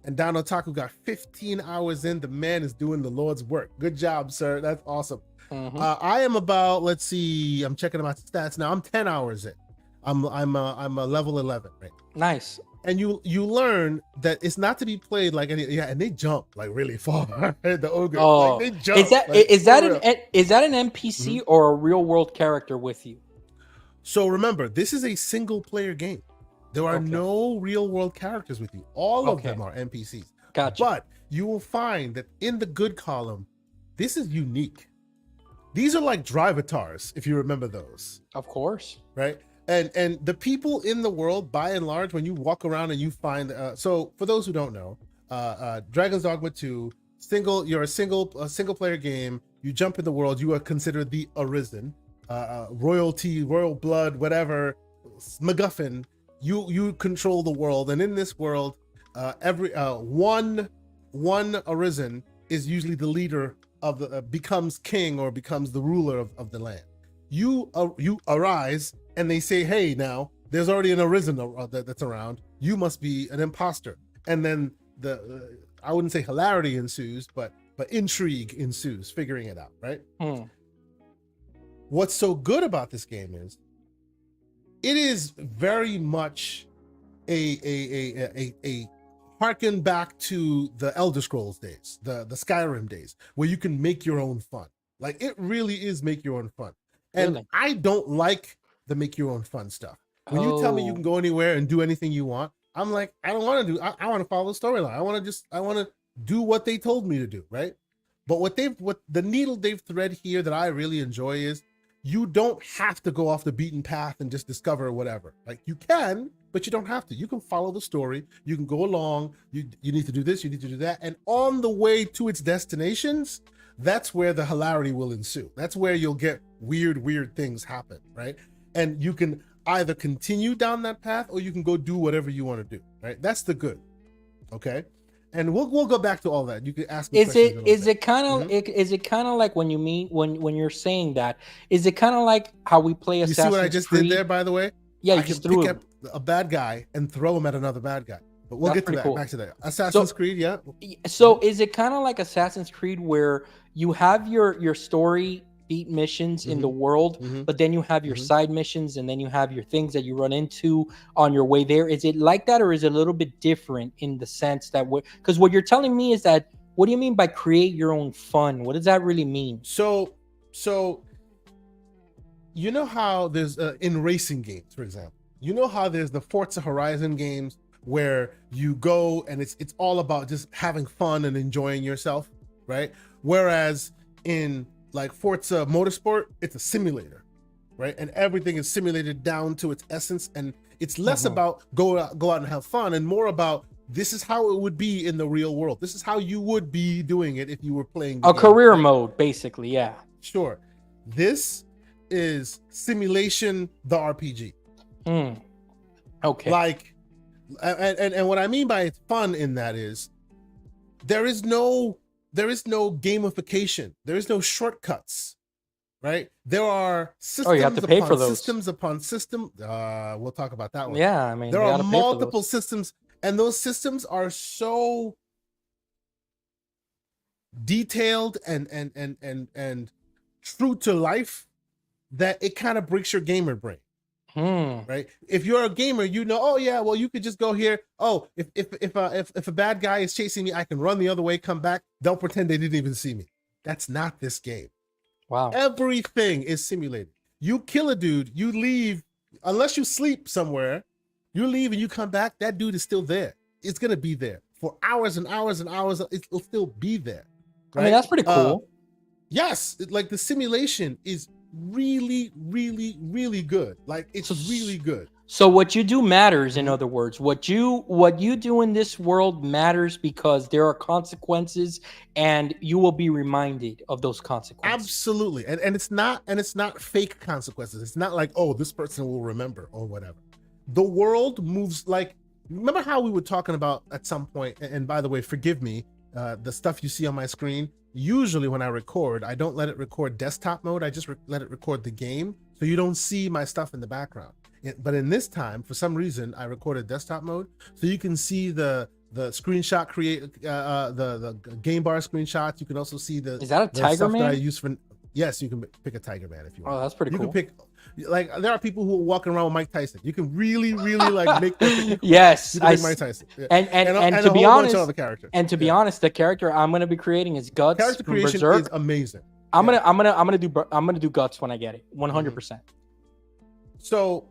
And Don Otaku got 15 hours in. The man is doing the Lord's work. Good job, sir. That's awesome. Mhm. I am about, let's see, I'm checking my stats now. I'm 10 hours in. I'm a level 11, right? Nice. And you learn that it's not to be played like any, yeah, and they jump like really far. The ogre, Oh, like they jump. is that like, is for that real. is that an NPC or a real world character with you? So remember, this is a single player game. There are Okay. no real world characters with you. All of Okay. them are NPCs. Gotcha. But you will find that in the good column, this is unique. These are like drivatars, if you remember those, Of course. right? And the people in the world, by and large, when you walk around and you find, so for those who don't know, Dragon's Dogma 2, you're a single player game. You jump in the world. You are considered the Arisen, royalty, royal blood, whatever, MacGuffin. You control the world, and in this world, every one Arisen is usually the leader of the becomes king or becomes the ruler of the land. You arise, and they say, "Hey, now there's already an Arisen that's around. You must be an imposter." And then I wouldn't say hilarity ensues, but intrigue ensues, figuring it out, right? What's so good about this game is it is very much a harken back to the Elder Scrolls days, the Skyrim days, where you can make your own fun. Like, it really is make your own fun. And Really? I don't like the make your own fun stuff. When you tell me you can go anywhere and do anything you want, I'm like, I don't want to do. I want to follow the storyline. I want to do what they told me to do, right? But what the needle they've thread here that I really enjoy is you don't have to go off the beaten path and just discover whatever. Like, you can, but you don't have to. You can follow the story. You can go along. You need to do this. You need to do that. And on the way to its destinations, that's where the hilarity will ensue. That's where you'll get weird things happen, right? And you can either continue down that path or you can go do whatever you want to do, right? That's the good, okay? And we'll go back to all that. You can ask me. Is it kind of is it kind of like when you mean when you're saying that? Is it kind of like how we play Assassin's Creed? You see what I just did there, by the way? Yeah, you I just can threw pick him. up a bad guy and throw him at another bad guy. But we'll That's get to that. pretty cool. Back to that. Assassin's Creed, yeah. So is it kind of like Assassin's Creed where you have your story beat missions in the world, but then you have your side missions and then you have your things that you run into on your way there? Is it like that, or is it a little bit different in the sense that because what you're telling me is that, what do you mean by create your own fun? What does that really mean? So you know how there's in racing games, for example, you know how there's the Forza Horizon games where you go and it's all about just having fun and enjoying yourself, right? Whereas in like Forza Motorsport, it's a simulator, right? And everything is simulated down to its essence, and it's less about go out and have fun and more about this is how it would be in the real world. This is how you would be doing it if you were playing a game, career right? mode, basically. Yeah. Sure. This is Simulation the RPG. Okay. Like, and what I mean by it's fun in that is there is no gamification. There is no shortcuts, right? There are systems you have to pay for those. systems upon system. We'll talk about that one. Yeah, I mean, there you are gotta pay for multiple those. systems, and those systems are so detailed and true to life that it kind of breaks your gamer brain. Right? If you're a gamer, you know, oh yeah, well you could just go here. Oh, if a bad guy is chasing me, I can run the other way, come back. They'll pretend they didn't even see me. That's not this game. Wow. Everything is simulated. You kill a dude, you leave, unless you sleep somewhere, you leave and you come back, that dude is still there. It's gonna be there for hours and hours and hours. It'll still be there. Right? I mean, that's pretty cool. Yes, like the simulation is really, really, really good. Like it's really good. So what you do matters. In other words, what you do in this world matters because there are consequences, and you will be reminded of those consequences. Absolutely, and it's not fake consequences. It's not like, oh, this person will remember or whatever. The world moves like, remember how we were talking about at some point, and by the way, forgive me, the stuff you see on my screen, usually when I record, I don't let it record desktop mode. I just let it record the game, so you don't see my stuff in the background. But in this time, for some reason, I recorded desktop mode, so you can see the screenshot the game bar screenshots. You can also see the Is that a Tiger stuff Man? that I use for. Yes, you can pick a Tiger Man if you want. Oh, that's pretty you cool. You can pick, like, there are people who are walking around with Mike Tyson. You can really like make that. Yes, you can make Mike Tyson. Yeah. And to be honest, be honest, the character I'm gonna be creating is Guts. Character from creation Berserk. is amazing. I'm gonna do Guts when I get it. 100%. So,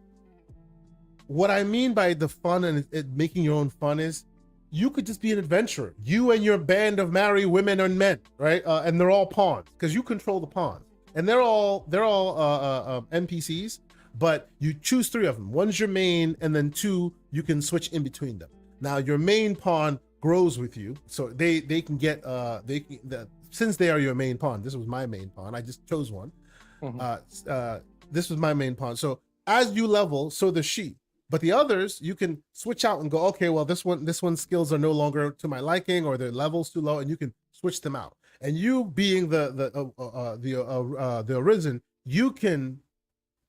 what I mean by the fun and it making your own fun is, you could just be an adventurer. You and your band of married women and men, right? And they're all pawns because you control the pawns, and they're all NPCs. But you choose 3 of them. One's your main, and then 2 you can switch in between them. Now your main pawn grows with you, so they can get since they are your main pawn. This was my main pawn. I just chose one. This was my main pawn. So as you level, so does she. But the others, you can switch out and go, okay, well, this one's skills are no longer to my liking, or their level's too low, and you can switch them out. And you being the Arisen, you can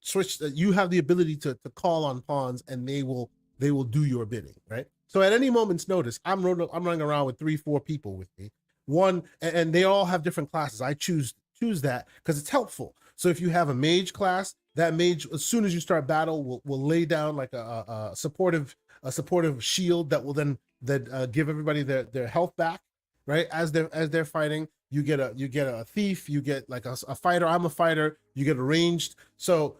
switch. You have the ability to call on pawns, and they will do your bidding, right? So at any moment's notice, I'm running around with 3-4 people with me. One, and they all have different classes. I choose that because it's helpful. So if you have a mage class, that mage, as soon as you start battle, will lay down like a supportive shield that will then give everybody their health back, right? As they're fighting, you get a thief, you get like a fighter. I'm a fighter. You get a ranged. So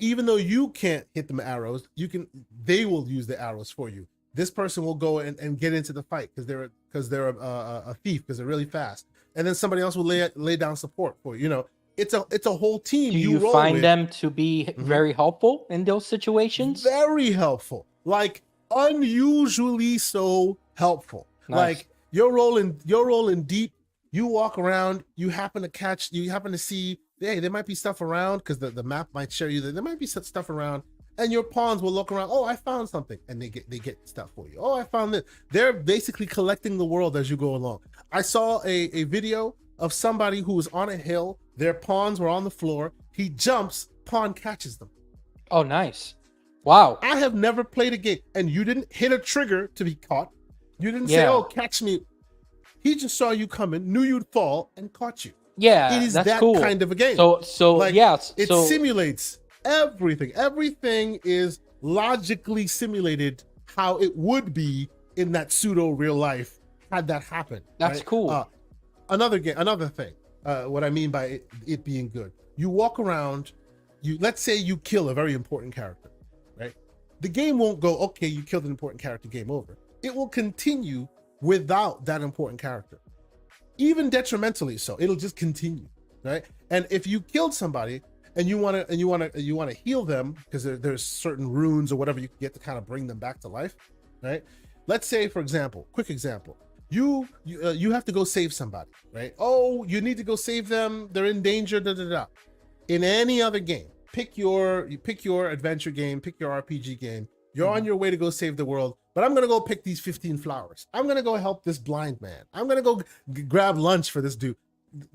even though you can't hit them arrows, they will use the arrows for you. This person will go and get into the fight because they're a thief, because they're really fast, and then somebody else will lay down support for you. You know, it's a whole team. Do you find them to be very helpful in those situations? Very helpful, like unusually so helpful. Nice. Like you're rolling deep. You walk around. You happen to see, hey, there might be stuff around, because the map might show you that there might be some stuff around. And your pawns will look around. Oh, I found something, and they get stuff for you. Oh, I found this. They're basically collecting the world as you go along. I saw a video of somebody who was on a hill. Their pawns were on the floor. He jumps, pawn catches them. Oh, nice! Wow. I have never played a game, and you didn't hit a trigger to be caught. You didn't say, "Oh, catch me." He just saw you coming, knew you'd fall, and caught you. Yeah, it is that's that cool. kind of a game. So like, yeah, it simulates everything is logically simulated how it would be in that pseudo real life had that happened. That's right? cool. Another thing, what I mean by it being good, you walk around, let's say you kill a very important character, right? the game won't go, okay, you killed an important character, game over. It will continue without that important character, even detrimentally so. It'll just continue, right? And if you killed somebody and you want to heal them because there's certain runes or whatever you can get to kind of bring them back to life, right? Let's say, for example, quick example, you have to go save somebody, right? Oh, you need to go save them, they're in danger, da da da. In any other game, pick your adventure game, pick your RPG game, you're on your way to go save the world, but I'm gonna go pick these 15 flowers, I'm gonna go help this blind man, I'm gonna go grab lunch for this dude.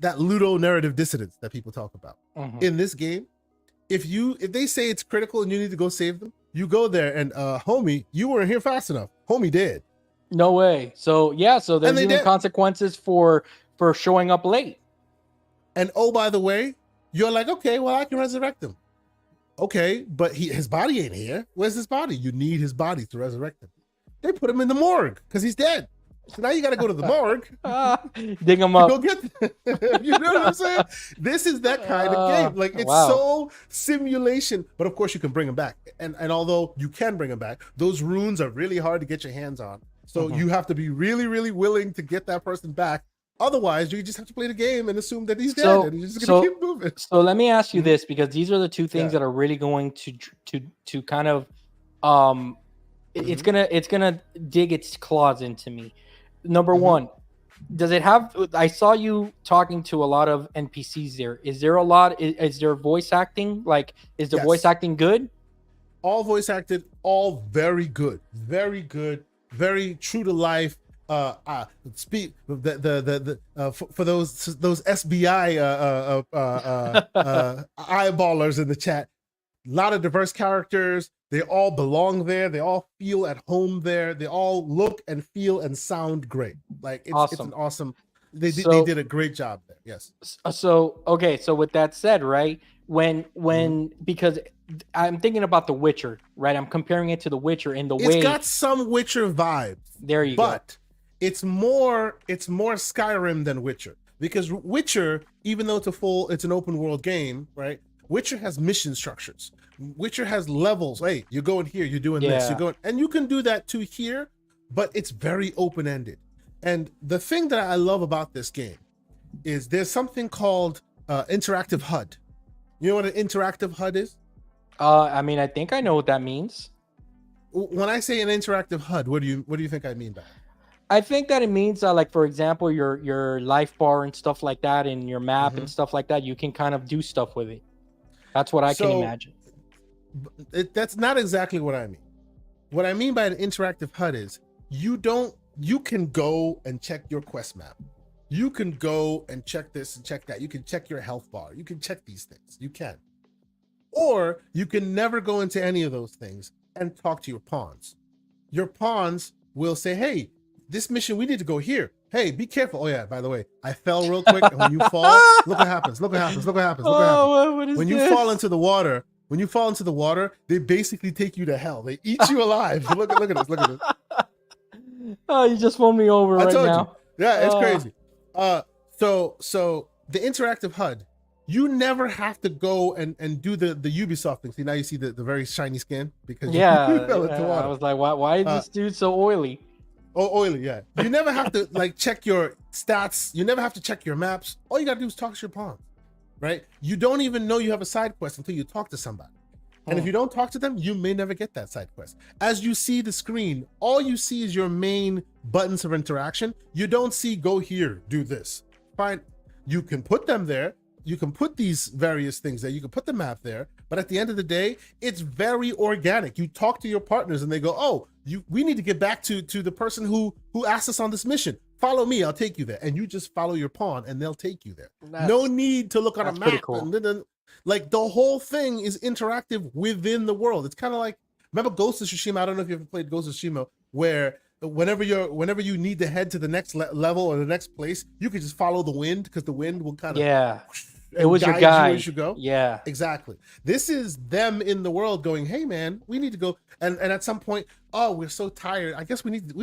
That ludonarrative dissonance that people talk about. In this game, if they say it's critical and you need to go save them, you go there and homie, you weren't here fast enough, homie dead. No way. So yeah, so there's even consequences for showing up late. And oh, by the way, you're like, okay, well, I can resurrect him. Okay, but his body ain't here. Where's his body? You need his body to resurrect him. They put him in the morgue because he's dead. So now you got to go to the morgue, dig him up. Go get you know what I'm saying? This is that kind of game. Like, it's so simulation, but of course you can bring him back. And although you can bring him back, those runes are really hard to get your hands on. So you have to be really, really willing to get that person back. Otherwise, you just have to play the game and assume that he's dead, and you're just gonna keep moving. So let me ask you this, because these are the two things that are really going to kind of it's gonna dig its claws into me. Number one, does it have? I saw you talking to a lot of NPCs there. Is there a lot? Is there voice acting? Like, is the voice acting good? All voice acted, all very good, very true to life. Speak for those SBI eyeballers in the chat. A lot of diverse characters. They all belong there. They all feel at home there. They all look and feel and sound great. Like, it's an awesome. They did a great job there. Yes. So okay. So with that said, right, when because I'm thinking about The Witcher, right? I'm comparing it to The Witcher in the way it's got some Witcher vibes. There you go. But it's more Skyrim than Witcher, because Witcher, even though it's an open world game, right? Witcher has mission structures. Witcher has levels. Hey, you're going here, you're doing this, you're going, and you can do that too here, but it's very open-ended. And the thing that I love about this game is there's something called interactive HUD. You know what an interactive HUD is? I mean, I think I know what that means. When I say an interactive HUD, what do you think I mean by it? I think that it means like, for example, your life bar and stuff like that, and your map and stuff like that, you can kind of do stuff with it. That's what I can imagine. That's not exactly what I mean. What I mean by an interactive HUD is you can go and check your quest map. You can go and check this and check that. You can check your health bar. You can check these things. You can. Or you can never go into any of those things and talk to your pawns. Your pawns will say, hey, this mission, we need to go here. Hey, be careful. Oh yeah, by the way, I fell real quick. And when you fall, look what happens. Look what happens. Look what happens. Look what happens. What is when this? you fall into the water, they basically take you to hell. They eat you alive. Look at this. Look at this. Oh, you just won me over right now. You. Yeah, it's crazy. So the interactive HUD, you never have to go and do the Ubisoft thing. See, now you see the very shiny skin because you fell into water. I was like, why is this dude so oily? Oh, oily, yeah. You never have to like check your stats. You never have to check your maps. All you gotta do is talk to your pawn, right? You don't even know you have a side quest until you talk to somebody. And if you don't talk to them, you may never get that side quest. As you see the screen, all you see is your main buttons of interaction. You don't see go here, do this. Fine, you can put them there. You can put these various things there. You can put the map there. But at the end of the day, it's very organic. You talk to your partners and they go, oh, we need to get back to the person who asked us on this mission. Follow me, I'll take you there. And you just follow your pawn and they'll take you there. No need to look on a map. Pretty cool. Like, the whole thing is interactive within the world. It's kind of like, remember Ghost of Tsushima? I don't know if you ever played Ghost of Tsushima, where whenever you need to head to the next level or the next place, you can just follow the wind, because the wind will kind of it was your guide. As you go. Yeah, exactly. This is them in the world going, hey man, we need to go, and at some point, oh, we're so tired, I guess we need to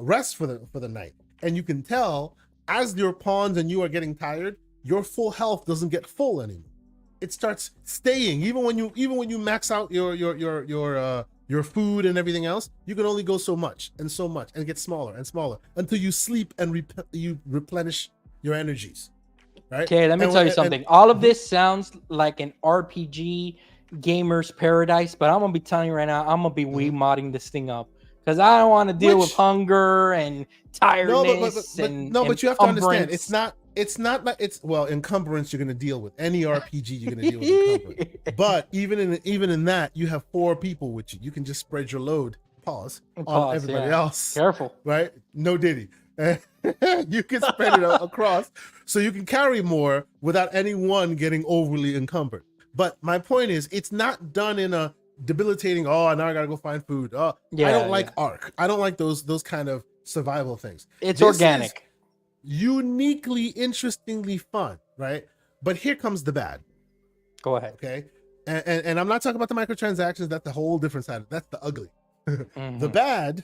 rest for the night. And you can tell as your pawns and you are getting tired, your full health doesn't get full anymore. it starts staying. Even when you max out your food and everything else, you can only go so much and so much, and get smaller and smaller until you sleep and you replenish your energies. Right. Okay, let me tell you something. All of this sounds like an RPG gamer's paradise, but I'm gonna be telling you right now, I'm gonna be Wii modding this thing up because I don't want to deal with hunger and tiredness. But you have to understand, it's not like encumbrance you're gonna deal with. Any RPG you're gonna deal with encumbrance. But even in that, you have 4 people with you. You can just spread your load. Pause on everybody else. Careful. Right? No Diddy. You can spread it across, so you can carry more without anyone getting overly encumbered. But my point is, it's not done in a debilitating, oh, now I gotta go find food. I don't like Ark. I don't like those kind of survival things. It's organic. Uniquely, interestingly fun, right? But here comes the bad. Go ahead. Okay. And I'm not talking about the microtransactions. That's the whole different side. That's the ugly. The bad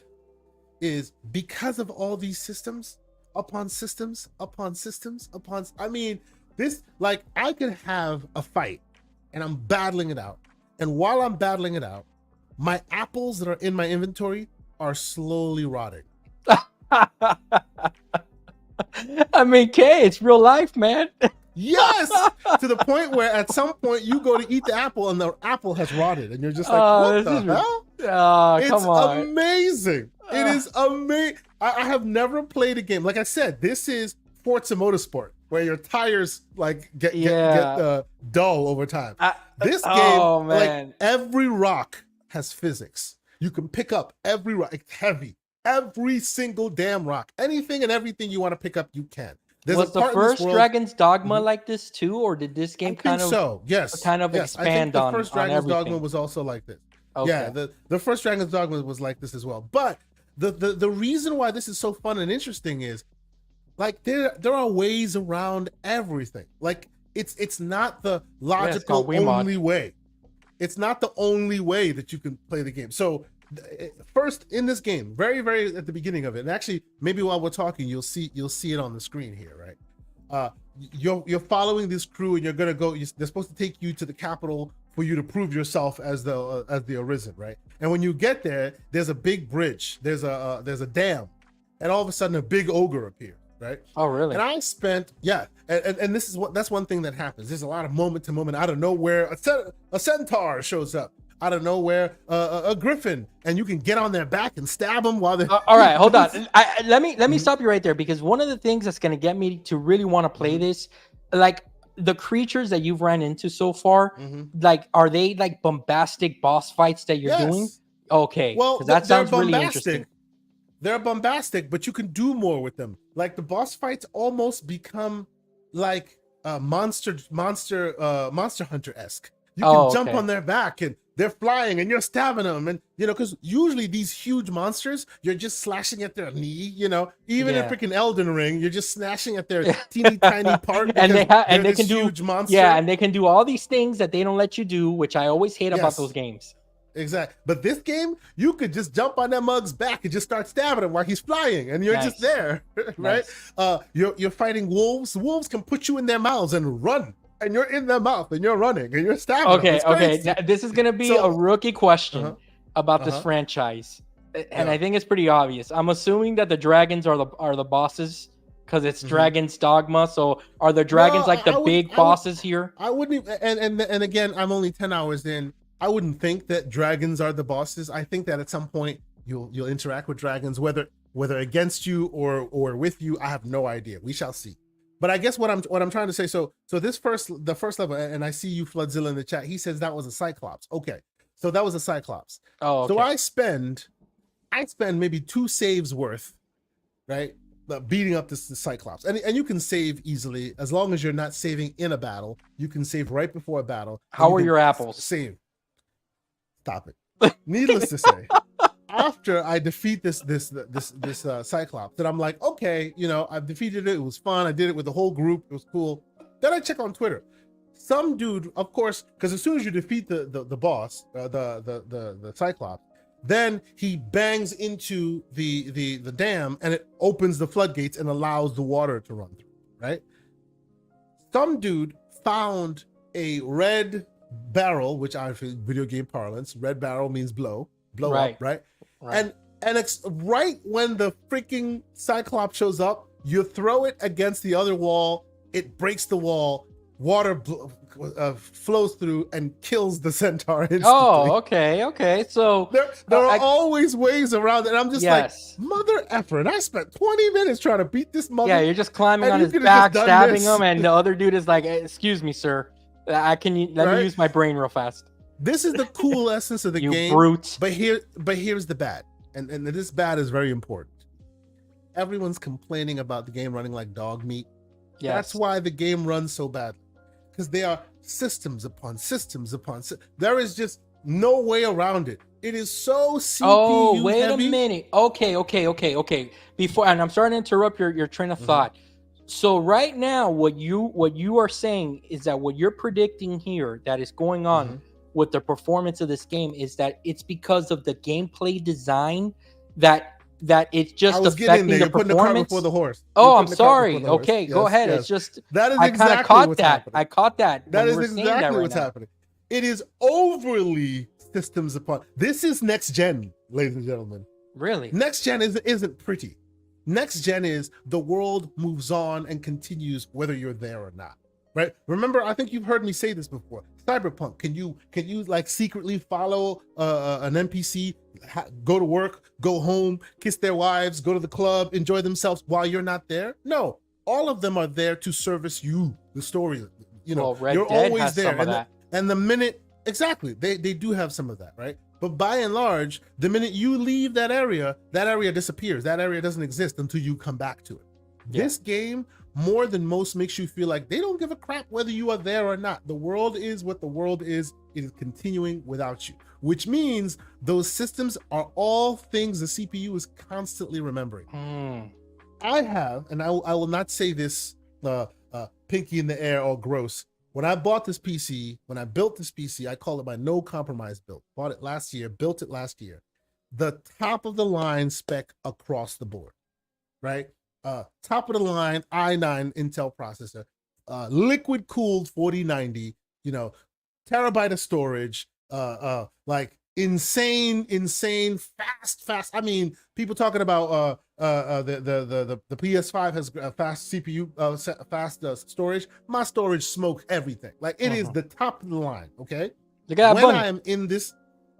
is because of all these systems upon systems upon systems upon, I mean, this, like, I could have a fight and I'm battling it out, and while I'm battling it out, my apples that are in my inventory are slowly rotting. I mean, Kay, it's real life, man. Yes, to the point where at some point you go to eat the apple and the apple has rotted, and you're just like, what the hell? Come on. It's amazing. It is amazing. I have never played a game, like I said, this is Forza Motorsport, where your tires like get dull over time. This game, like, every rock has physics. You can pick up every rock. It's heavy. Every single damn rock. Anything and everything you want to pick up, you can. Was the first Dragon's Dogma like this too, or did this game kind of expand on? The first Dragon's Dogma was also like this. Okay. Yeah, the first Dragon's Dogma was like this as well. But the reason why this is so fun and interesting is, like, there are ways around everything. Like, it's not the logical only way. It's not the only way that you can play the game. So first in this game, very, very at the beginning of it, and actually maybe while we're talking, you'll see it on the screen here, right? You're following this crew, and you're gonna go. They're supposed to take you to the capital for you to prove yourself as the Arisen, right? And when you get there, there's a big bridge, there's a dam, and all of a sudden a big ogre appears, right? Oh, really? And I spent and that's one thing that happens. There's a lot of moment to moment out of nowhere. A centaur shows up out of nowhere, a griffin, and you can get on their back and stab them while they're all right, hold on. Let me stop you right there, because one of the things that's going to get me to really want to play this, like, the creatures that you've ran into so far, like, are they like bombastic boss fights that you're doing? Okay, well, that sounds really interesting. They're bombastic, but you can do more with them. Like, the boss fights almost become like Monster Hunter-esque. You can jump on their back and they're flying and you're stabbing them, and because usually these huge monsters, you're just slashing at their knee. Even in freaking Elden Ring, you're just slashing at their teeny tiny part, and they can do huge monster. and they can do all these things that they don't let you do, which I always hate about those games. Exactly. But this game, you could just jump on that mug's back and just start stabbing him while he's flying, and you're just there, right? You're fighting wolves. Wolves can put you in their mouths and run. And you're in their mouth and you're running and you're stabbing them. Okay. Now, this is going to be a rookie question about this franchise. And I think it's pretty obvious. I'm assuming that the dragons are the bosses, because it's Dragon's Dogma. So are the dragons the big bosses here? I wouldn't. And again, I'm only 10 hours in. I wouldn't think that dragons are the bosses. I think that at some point you'll interact with dragons, whether against you or with you. I have no idea. We shall see. But I guess what I'm trying to say, so the first level, and I see you, Floodzilla, in the chat. He says that was a Cyclops. Okay, so that was a Cyclops. Oh, okay. So I spend maybe 2 saves worth, right, beating up this Cyclops, and you can save easily as long as you're not saving in a battle. You can save right before a battle. How are your apples? Save. Stop it. Needless to say, after I defeat this Cyclops, that I'm like, okay, I've defeated it. It was fun. I did it with the whole group. It was cool. Then I check on Twitter. Some dude, of course, because as soon as you defeat the boss, the Cyclops, then he bangs into the dam, and it opens the floodgates and allows the water to run through. Right? Some dude found a red barrel, which I video game parlance, red barrel means blow Right. up, right? Right. And it's right when the freaking Cyclops shows up, you throw it against the other wall, it breaks the wall, water flows through and kills the centaur instantly. Oh, okay. So there are always ways around it. And I'm just yes. like, mother effer. And I spent 20 minutes trying to beat this mother. Yeah, you're just climbing and on you his could've back, just done stabbing this. him, and the other dude is like, "Excuse me, sir. Let me use my brain real fast." This is the cool essence of the You game. brute. But here's the bad. And this bad is very important. Everyone's complaining about the game running like dog meat. Yes. That's why the game runs so badly. Because they are systems upon systems upon there is just no way around it. It is so CPU wait heavy. a minute. Okay. Before, and I'm starting to interrupt your train of thought. So right now, what you are saying is that what you're predicting here that is going on with the performance of this game is that it's because of the gameplay design that it's just affecting the You're putting the cart performance. before the horse. Oh, I'm sorry. Okay, go ahead. It's just that is I exactly kind of caught what's that. happening. I caught that. That is right exactly what's now. happening. It is overly systems upon. This is next gen, ladies and gentlemen. Really? Next gen isn't pretty. Next gen is the world moves on and continues whether you're there or not. Right? Remember, I think you've heard me say this before. Cyberpunk, can you like secretly follow an NPC, go to work, go home, kiss their wives, go to the club, enjoy themselves while you're not there? No, all of them are there to service you, the story. You know, Red you're Dead always has there. some of that. And the minute, exactly, they do have some of that, right? But by and large, the minute you leave that area disappears. That area doesn't exist until you come back to it. Yeah. This game, more than most, makes you feel like they don't give a crap whether you are there or not. The world is what the world is. It is continuing without you, which means those systems are all things the CPU is constantly remembering. I have, and I will not say this pinky in the air or gross. When I bought this PC, when I built this PC, I call it my no compromise build. Bought it last year, built it last year. The top of the line spec across the board, right? Top of the line i9 Intel processor, liquid cooled 4090, terabyte of storage, like insane fast. I mean, people talking about the PS5 has fast CPU, fast storage. My storage smokes everything. Like it is the top of the line. Okay. When I am in this,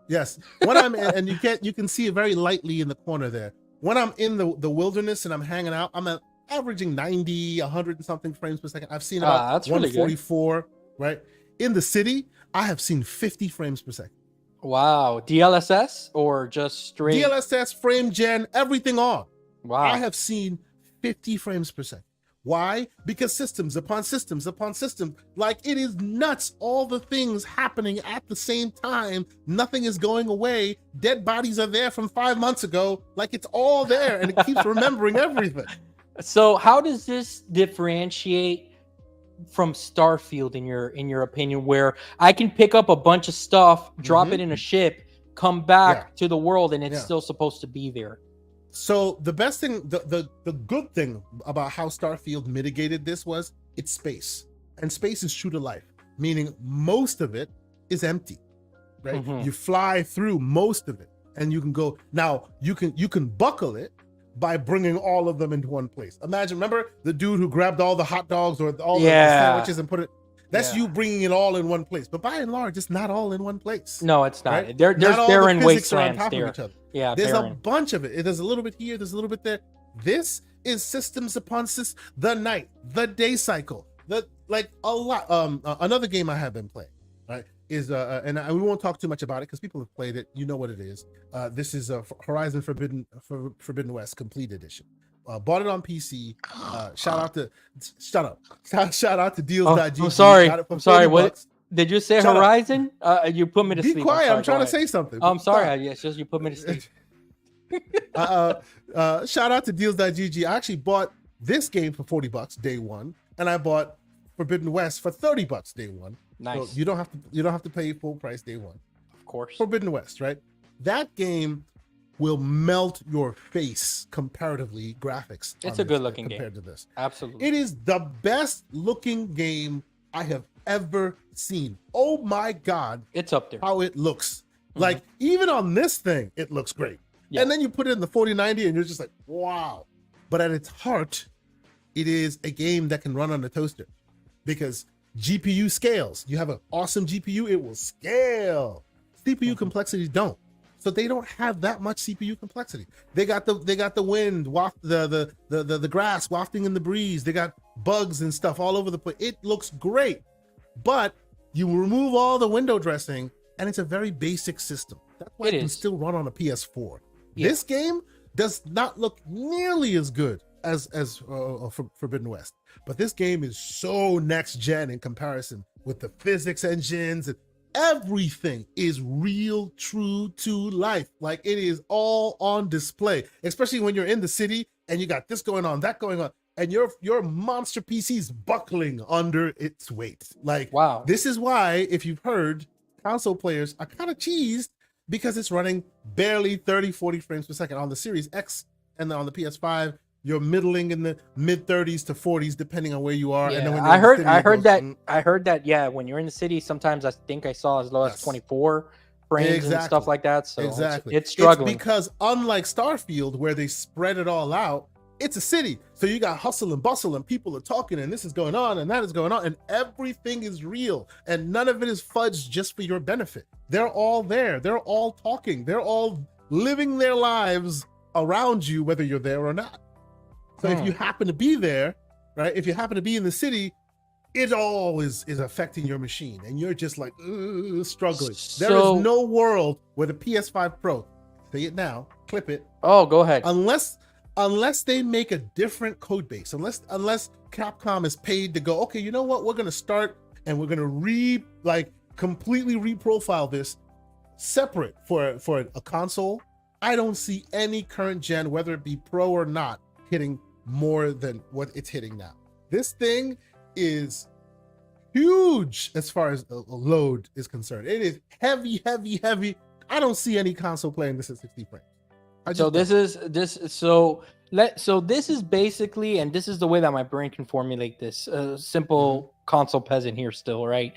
yes, when I'm in, and you can see it very lightly in the corner there. When I'm in the wilderness and I'm hanging out, I'm averaging 90, 100 and something frames per second. I've seen about 144, really right? In the city, I have seen 50 frames per second. Wow. DLSS or just straight? DLSS, frame gen, everything on. Wow. I have seen 50 frames per second. Why? Because systems upon systems upon systems. Like it is nuts. All the things happening at the same time. Nothing is going away. Dead bodies are there from 5 months ago. Like it's all there and it keeps remembering everything. So how does this differentiate from Starfield in your opinion, where I can pick up a bunch of stuff, drop it in a ship, come back to the world, and it's still supposed to be there? So the best thing, the good thing about how Starfield mitigated this was it's space, and space is true to life, meaning most of it is empty, right? You fly through most of it, and you can go. Now you can buckle it by bringing all of them into one place. Remember the dude who grabbed all the hot dogs or all the sandwiches and put it. That's you bringing it all in one place. But by and large, it's not all in one place. No, it's not. Right? There's barren wastelands on top there. Of each other. Yeah, there's a bunch of it. There's a little bit here. There's a little bit there. This is systems upon systems. The night, the day cycle, like a lot. Another game I have been playing, right, is and we won't talk too much about it because people have played it. You know what it is. This is Horizon Forbidden West Complete Edition. Bought it on PC. Shout out to Deals.gg. I'm sorry. I'm sorry. What did you say? Shut Horizon? You put me to sleep. Be quiet. I'm trying to say something. I'm sorry. It's just you put me to sleep. Shout out to Deals.gg. I actually bought this game for $40 day one, and I bought Forbidden West for $30 day one. Nice. So you don't have to pay full price day one. Of course. Forbidden West, right? That game will melt your face comparatively graphics. It's a good looking game compared to this. Absolutely. It is the best looking game I have ever seen. Oh my God, It's up there. how it looks. Like, even on this thing, it looks great. Yeah. And then you put it in the 4090 and you're just like, wow. But at its heart, it is a game that can run on a toaster because GPU scales. You have an awesome GPU, it will scale. CPU complexities don't. So they don't have that much CPU complexity. They got the wind, the grass wafting in the breeze. They got bugs and stuff all over the place. It looks great, but you remove all the window dressing, and it's a very basic system. That's why it can still run on a PS4. Yeah. This game does not look nearly as good as Forbidden West, but this game is so next gen in comparison with the physics engines and everything is real, true to life. Like, it is all on display, especially when you're in the city and you got this going on, that going on, and your monster PC's buckling under its weight. Like, wow. This is why, if you've heard, console players are kind of cheesed because it's running barely 30, 40 frames per second on the Series X, and then on the PS5, you're middling in the mid 30s to 40s, depending on where you are. Yeah, and then when I heard that. Yeah, when you're in the city, sometimes I think I saw as low as 24 frames and stuff like that. So it's struggling. It's because unlike Starfield, where they spread it all out, it's a city. So you got hustle and bustle, and people are talking, and this is going on, and that is going on, and everything is real, and none of it is fudged just for your benefit. They're all there. They're all talking. They're all living their lives around you, whether you're there or not. So if you happen to be there, right? If you happen to be in the city, it all is affecting your machine, and you're just like struggling. There is no world where the PS5 Pro, say it now, clip it. Oh, go ahead. Unless they make a different code base, unless Capcom is paid to go, okay, you know what? We're gonna start and we're gonna completely reprofile this separate for a console. I don't see any current gen, whether it be Pro or not, hitting more than what it's hitting now. This thing is huge as far as a load is concerned. It is heavy. I don't see any console playing this at 60 frames. This is basically, and this is the way that my brain can formulate this, simple console peasant here still, right?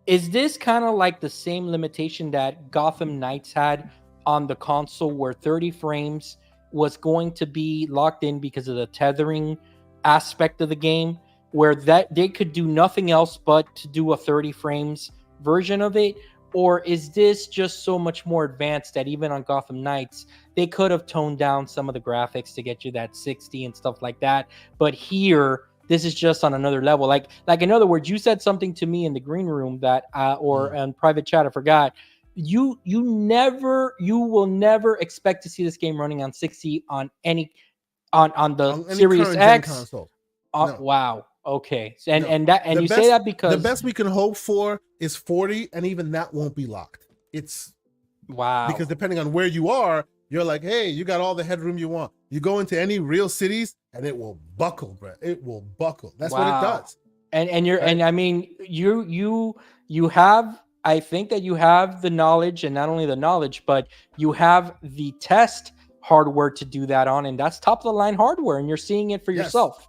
Is this kind of like the same limitation that Gotham Knights had on the console, where 30 frames was going to be locked in because of the tethering aspect of the game, where that they could do nothing else but to do a 30 frames version of it? Or is this just so much more advanced that even on Gotham Knights, they could have toned down some of the graphics to get you that 60 and stuff like that? But here, this is just on another level. Like in other words, you said something to me in the green room that, or in private chat, I forgot. You will never expect to see this game running on 60 on the Series X console. No. Wow. Okay. And you say that because the best we can hope for is 40, and even that won't be locked. It's wow. Because depending on where you are, you're like, hey, you got all the headroom you want. You go into any real cities and it will buckle, bro. It will buckle. That's what it does. And you're, right? And I mean, you have, I think that you have the knowledge, and not only the knowledge, but you have the test hardware to do that on, and that's top of the line hardware, and you're seeing it for yourself.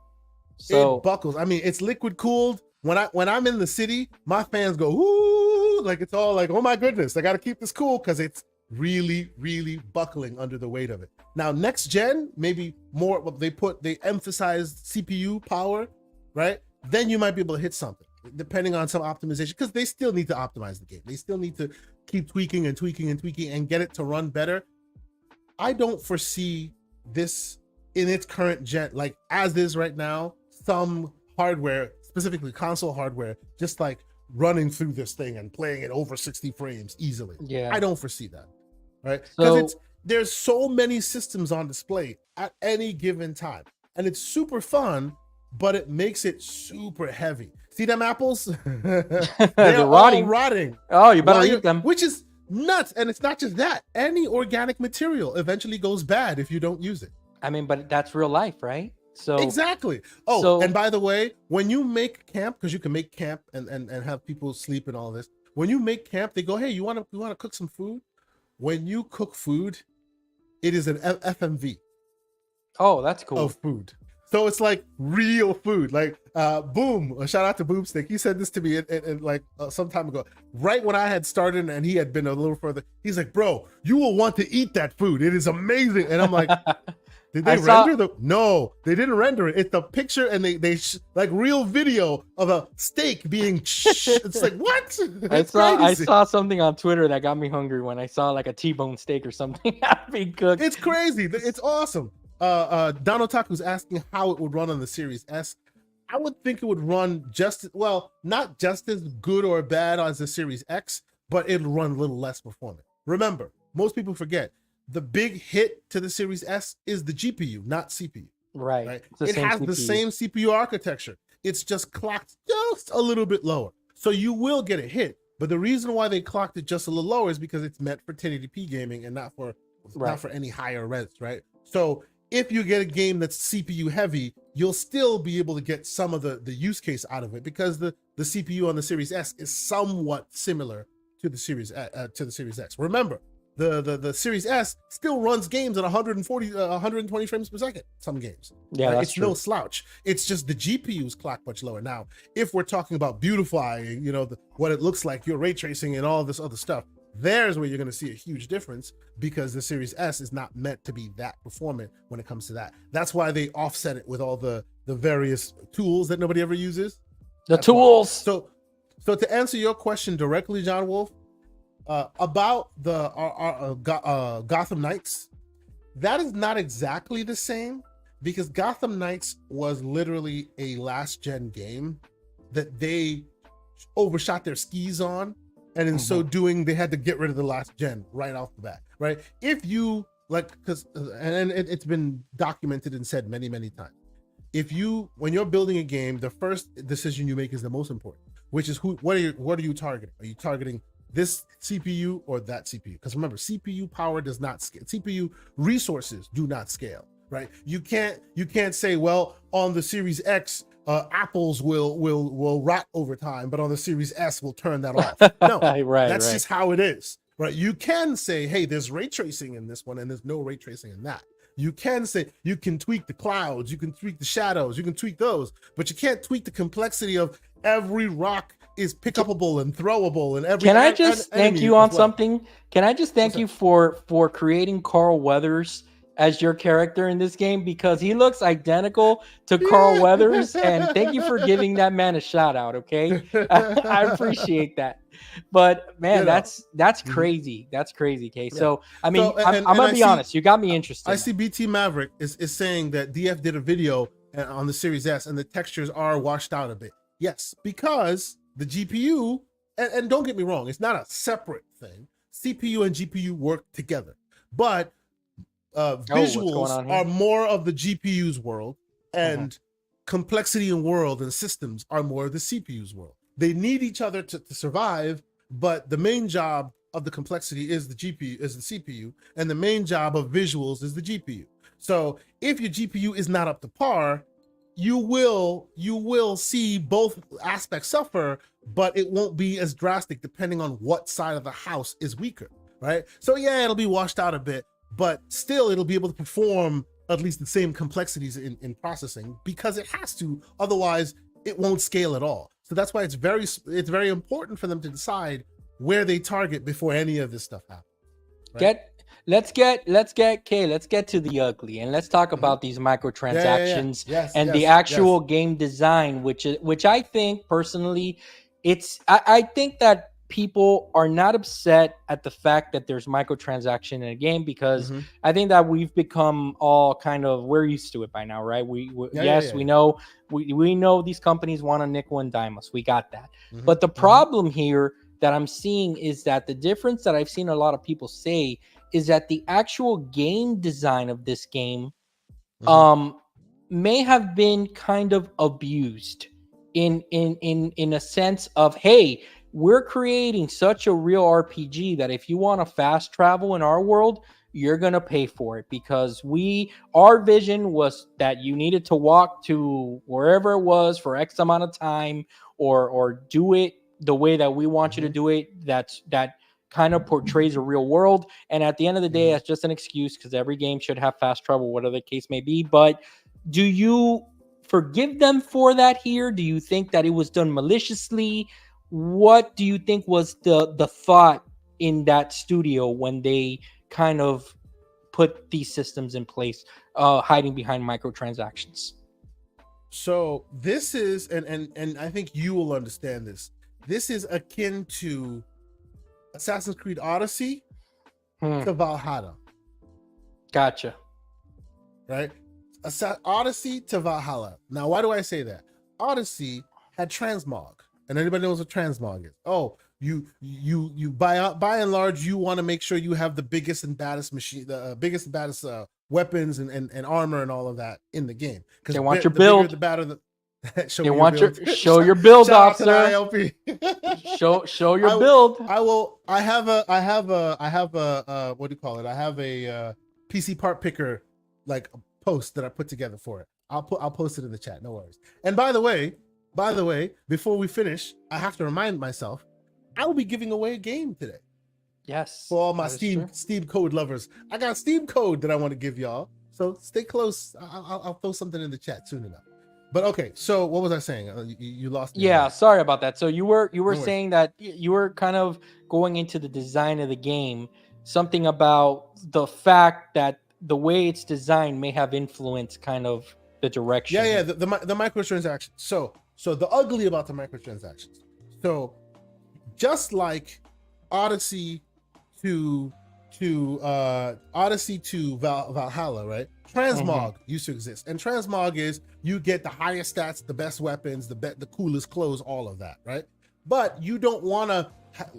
So it buckles. I mean, it's liquid cooled. When I'm in the city, my fans go, ooh, like it's all like, oh my goodness, I got to keep this cool because it's really, really buckling under the weight of it. Now, next gen, maybe more, they emphasize CPU power, right? Then you might be able to hit something, depending on some optimization, because they still need to optimize the game. They still need to keep tweaking and get it to run better. I don't foresee this in its current gen, like as is right now, some hardware, specifically console hardware, just like running through this thing and playing it over 60 frames easily. Yeah, I don't foresee that, right? Because there's so many systems on display at any given time, and it's super fun, but it makes it super heavy. See them apples? They're rotting. Oh, you better eat them. Which is nuts. And it's not just that. Any organic material eventually goes bad if you don't use it. I mean, but that's real life, right? So exactly. Oh, and by the way, when you make camp, because you can make camp and have people sleep and all this. When you make camp, they go, hey, you want to cook some food? When you cook food, it is an FMV. Oh, that's cool. Of food. So it's like real food. Like Boom, a shout out to Boomstick. He said this to me like some time ago, right when I had started and he had been a little further. He's like, bro, you will want to eat that food. It is amazing. And I'm like, did they render the? No, they didn't render it. It's the picture, and they like real video of a steak being. It's like what? I saw something on Twitter that got me hungry when I saw like a T-bone steak or something being cooked. It's crazy. It's awesome. Don Otaku's asking how it would run on the Series S. I would think it would run not just as good or bad as the Series X, but it'll run a little less performant. Remember, most people forget. The big hit to the Series S is the GPU, not CPU. Right. It has CPU. The same CPU architecture. It's just clocked just a little bit lower. So you will get a hit. But the reason why they clocked it just a little lower is because it's meant for 1080p gaming and not for any higher res, right? So if you get a game that's CPU heavy, you'll still be able to get some of the use case out of it because the CPU on the Series S is somewhat similar to the Series X. Remember, the Series S still runs games at 120 frames per second. Some games, that's it's true. No slouch. It's just the GPU's clock much lower. Now, if we're talking about beautifying, what it looks like, your ray tracing and all this other stuff, there's where you're going to see a huge difference because the Series S is not meant to be that performant when it comes to that. That's why they offset it with all the various tools that nobody ever uses. That's tools. So to answer your question directly, John Wolf, about the Gotham Knights, that is not exactly the same because Gotham Knights was literally a last gen game that they overshot their skis on, and in so doing they had to get rid of the last gen right off the bat, right? If you because it's been documented and said many times, when you're building a game, the first decision you make is the most important, which is what are you targeting? Are you targeting this CPU or that CPU? Because remember, CPU power does not scale. CPU resources do not scale, right? You can't say, well, on the Series X, apples will rot over time, but on the Series S, we'll turn that off. No, that's just how it is, right? You can say, hey, there's ray tracing in this one, and there's no ray tracing in that. You can say you can tweak the clouds, you can tweak the shadows, you can tweak those, but you can't tweak the complexity of every rock is pickupable and throwable and every. Can I just thank you on something? Can I just thank you for creating Carl Weathers as your character in this game, because he looks identical to Carl Weathers, and thank you for giving that man a shout out. Okay, I appreciate that. But man, that's crazy. That's crazy. Okay, so I mean, I'm gonna be honest. You got me interested. I see BT Maverick is saying that DF did a video on the Series S, and the textures are washed out a bit. Yes, because the GPU, and don't get me wrong, it's not a separate thing. CPU and GPU work together, but visuals are more of the GPU's world, and complexity in world and systems are more of the CPU's world. They need each other to survive, but the main job of the complexity is the CPU, and the main job of visuals is the GPU. So if your GPU is not up to par, you will see both aspects suffer, but it won't be as drastic depending on what side of the house is weaker, right? So yeah, it'll be washed out a bit, but still it'll be able to perform at least the same complexities in processing because it has to, otherwise it won't scale at all. So that's why it's very important for them to decide where they target before any of this stuff happens. Right? Let's get to the ugly, and let's talk about these microtransactions and the actual game design, which I think personally, I think that people are not upset at the fact that there's microtransaction in a game, because I think that we've become all we're used to it by now, right? We know we know these companies want to nickel and dime us. We got that. But the problem here that I'm seeing is that the difference that I've seen a lot of people say is that the actual game design of this game may have been kind of abused in a sense of, hey, we're creating such a real RPG that if you want to fast travel in our world, you're going to pay for it, because our vision was that you needed to walk to wherever it was for X amount of time, or do it the way that we want you to do it. That kind of portrays a real world. And at the end of the day, that's just an excuse, because every game should have fast travel, whatever the case may be. But Do you forgive them for that here? Do you think that it was done maliciously? What do you think was the thought in that studio when they kind of put these systems in place, hiding behind microtransactions? So this is, and I think you will understand this. This is akin to Assassin's Creed Odyssey to Valhalla. Gotcha. Right? Odyssey to Valhalla. Now, why do I say that? Odyssey had transmog, and anybody knows what transmog is. Oh, you by and large, you want to make sure you have the biggest and baddest machine, the biggest and baddest weapons and armor and all of that in the game. Because they want your build. The better the they want your show your build, officer. show your build. I have a what do you call it? I have a PC part picker like post that I put together for it. I'll post it in the chat. No worries. And by the way, before we finish, I have to remind myself I will be giving away a game today. Yes. For all my Steam code lovers, I got Steam code that I want to give y'all. So stay close. I'll throw something in the chat soon enough. But okay, so what was I saying? You lost me. Yeah, sorry about that. So you were saying that you were kind of going into the design of the game, something about the fact that the way it's designed may have influenced kind of the direction. Yeah, the microtransactions. So the ugly about the microtransactions. So just like Odyssey to Valhalla, right? Transmog used to exist, and transmog is you get the highest stats, the best weapons, the coolest clothes, all of that, right? But you don't want to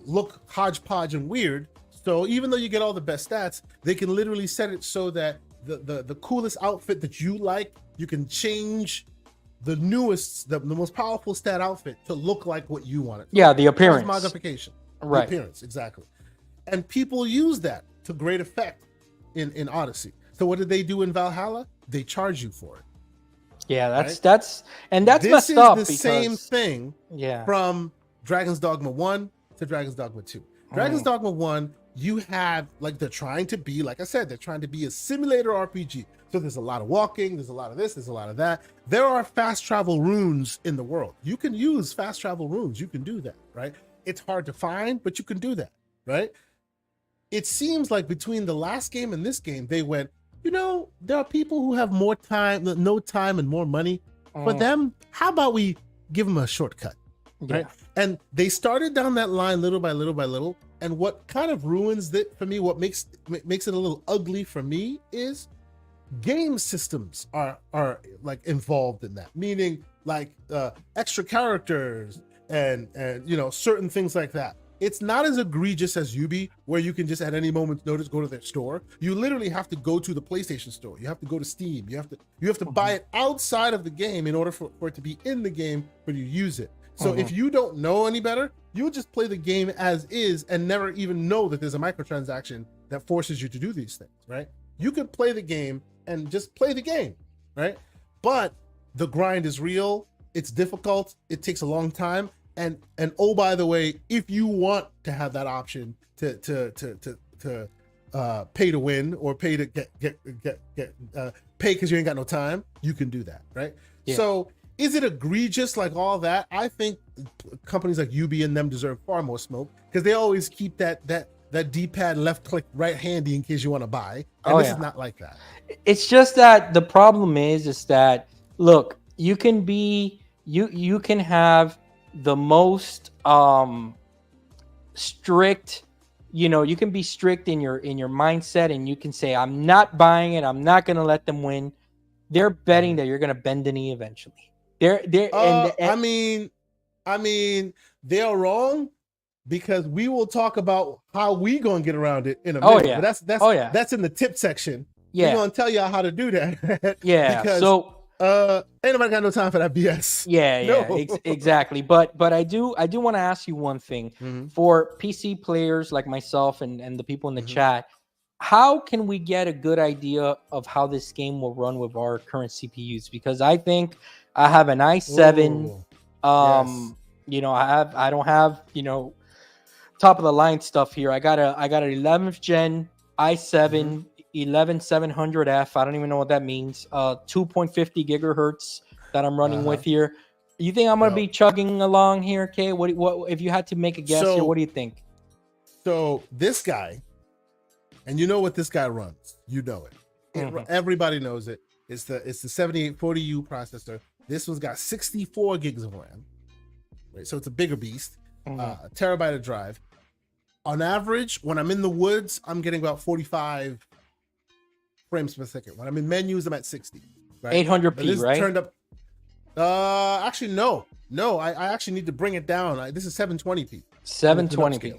look hodgepodge and weird. So even though you get all the best stats, they can literally set it so that the coolest outfit that you like, you can change the newest, the most powerful stat outfit to look like what you want it. Yeah, the appearance. Modification. Right. The appearance, exactly. And people use that to great effect in Odyssey. So what did they do in Valhalla? They charge you for it. Yeah, that's messed up. This is the same thing yeah. from Dragon's Dogma 1 to Dragon's Dogma 2. Dragon's Dogma 1, you have, like, they're trying to be, like I said, they're trying to be a simulator RPG. So there's a lot of walking, there's a lot of this, there's a lot of that. There are fast travel runes in the world. You can use fast travel runes. You can do that, right? It's hard to find, but you can do that, right? It seems like between the last game and this game, they went, there are people who have more time, no time and more money. For them, how about we give them a shortcut, right? And they started down that line little by little by little. And what kind of ruins it for me, what makes it a little ugly for me, is game systems are like involved in that. Meaning like extra characters and certain things like that. It's not as egregious as Ubi, where you can just at any moment's notice go to their store. You literally have to go to the PlayStation store. You have to go to Steam. You have to buy it outside of the game in order for it to be in the game for you to use it. So if you don't know any better, you'll just play the game as is and never even know that there's a microtransaction that forces you to do these things, right? You could play the game and just play the game, right? But the grind is real. It's difficult. It takes a long time. And oh, by the way, if you want to have that option to pay to win or pay to get pay because you ain't got no time, you can do that, right? Yeah. So is it egregious like all that? I think companies like Ubi and them deserve far more smoke because they always keep that D-pad left click right handy in case you want to buy. And this is not like that. It's just that the problem is that, look, you can have the most strict, you can be strict in your mindset, and you can say, I'm not buying it, I'm not going to let them win. They're betting that you're going to bend the knee eventually. I mean they're wrong, because we will talk about how we going to get around it in a minute. Yeah. But that's in the tip section. Yeah. We're going to tell y'all how to do that. Yeah. Because ain't nobody got no time for that BS. Exactly. But I do want to ask you one thing. For PC players like myself and the people in the chat, how can we get a good idea of how this game will run with our current CPUs? Because I think I have an i7. I don't have top of the line stuff here. I got an 11th gen i7. 11700F. I don't even know what that means. 2.50 gigahertz that I'm running with here. You think I'm gonna be chugging along here, Kay? What if you had to make a guess here? What do you think? So this guy, and you know what this guy runs. You know it. Everybody knows it. It's the 7840U processor. This one's got 64 gigs of RAM. Right, so it's a bigger beast. A terabyte of drive. On average, when I'm in the woods, I'm getting about 45 frames per second. When I'm in menus, I'm at 60. Right? 800p, right? Turned up. Actually, no. I actually need to bring it down. This is 720p. 720p.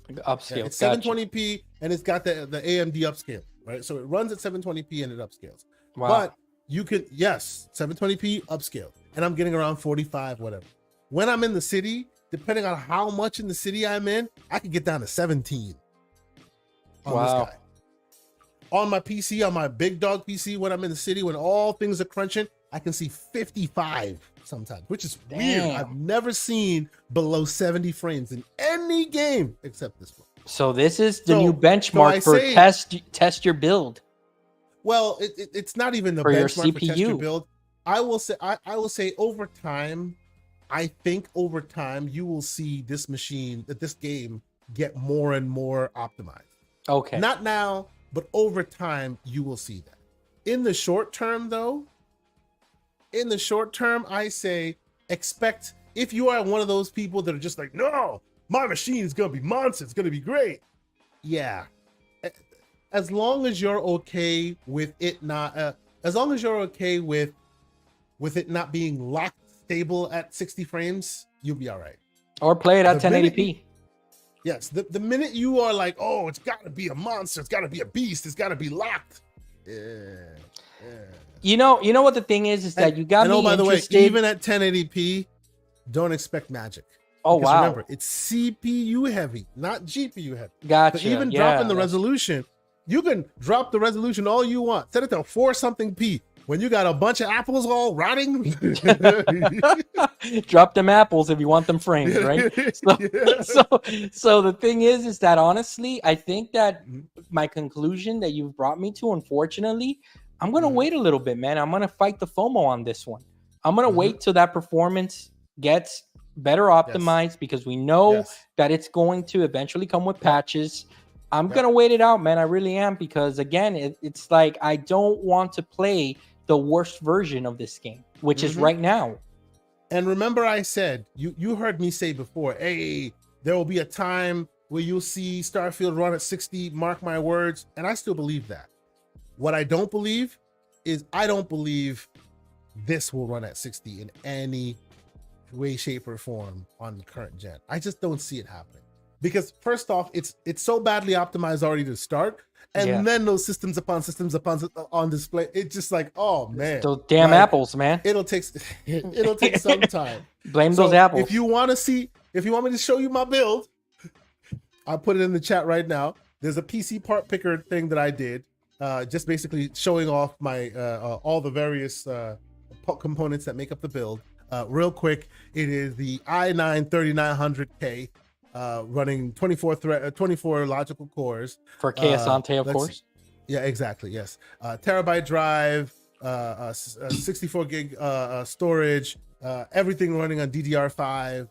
Upscale. Yeah, it's 720p, and it's got the AMD upscale, right? So it runs at 720p and it upscales. Wow. But you could, 720p upscale, and I'm getting around 45, whatever. When I'm in the city, depending on how much in the city I'm in, I could get down to 17 on this guy. On my PC, on my big dog PC, when I'm in the city, when all things are crunching, I can see 55 sometimes, which is weird. I've never seen below 70 frames in any game except this one. So this is the new benchmark for test your build. Well, it's not even the benchmark for test your build. I will say over time, I think over time you will see this game get more and more optimized. Okay. Not now, but over time you will see that. In the short term, though, I say expect, if you are one of those people that are just like, no, my machine is going to be monster, it's going to be great. Yeah. As long as you're okay with it not, as long as you're okay with it not being locked stable at 60 frames, you'll be all right. Or play it at 1080p. Yes. The minute you are like, oh, it's got to be a monster, it's got to be a beast, it's got to be locked. You know what the thing is that you got me by the way, interested. even at 1080p, don't expect magic. Oh, because wow. Remember, it's CPU heavy, not GPU heavy. Gotcha. So even dropping the resolution, you can drop the resolution all you want. Set it to 4-something P. When you got a bunch of apples all rotting, drop them apples if you want them framed, right? So the thing is that honestly, I think that my conclusion that you've brought me to, unfortunately, I'm gonna wait a little bit, man. I'm gonna fight the FOMO on this one. I'm gonna wait till that performance gets better optimized because we know that it's going to eventually come with patches. I'm gonna wait it out, man. I really am, because again, it's like I don't want to play the worst version of this game, which is right now. And remember, I said, you heard me say before, hey, there will be a time where you'll see Starfield run at 60, mark my words, and I still believe that. What I don't believe is I don't believe this will run at 60 in any way, shape, or form on the current gen. I just don't see it happening. Because first off, it's so badly optimized already to start, and then those systems upon systems on display. It's just like, oh man, those damn apples, man. It'll take some time. Blame those apples. If you want me to show you my build, I'll put it in the chat right now. There's a PC part picker thing that I did, just basically showing off my all the various components that make up the build. Real quick, it is the i9 3900K. Running 24 logical cores for Kayasante, of course. Yeah, exactly. Yes, terabyte drive, 64 gig storage, everything running on DDR5,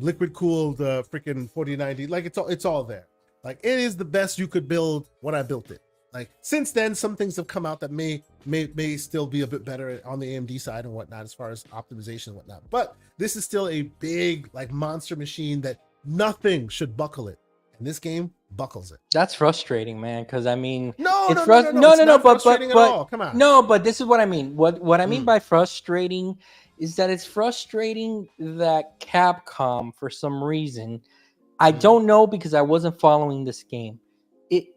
liquid cooled, freaking 4090. Like it's all there. Like it is the best you could build when I built it. Like since then, some things have come out that may still be a bit better on the AMD side and whatnot as far as optimization and whatnot. But this is still a big, like, monster machine that nothing should buckle it, and this game buckles it. That's frustrating, man. Because I mean, no, but come on. No, but this is what I mean. What I mean by frustrating is that it's frustrating that Capcom, for some reason, I don't know, because I wasn't following this game.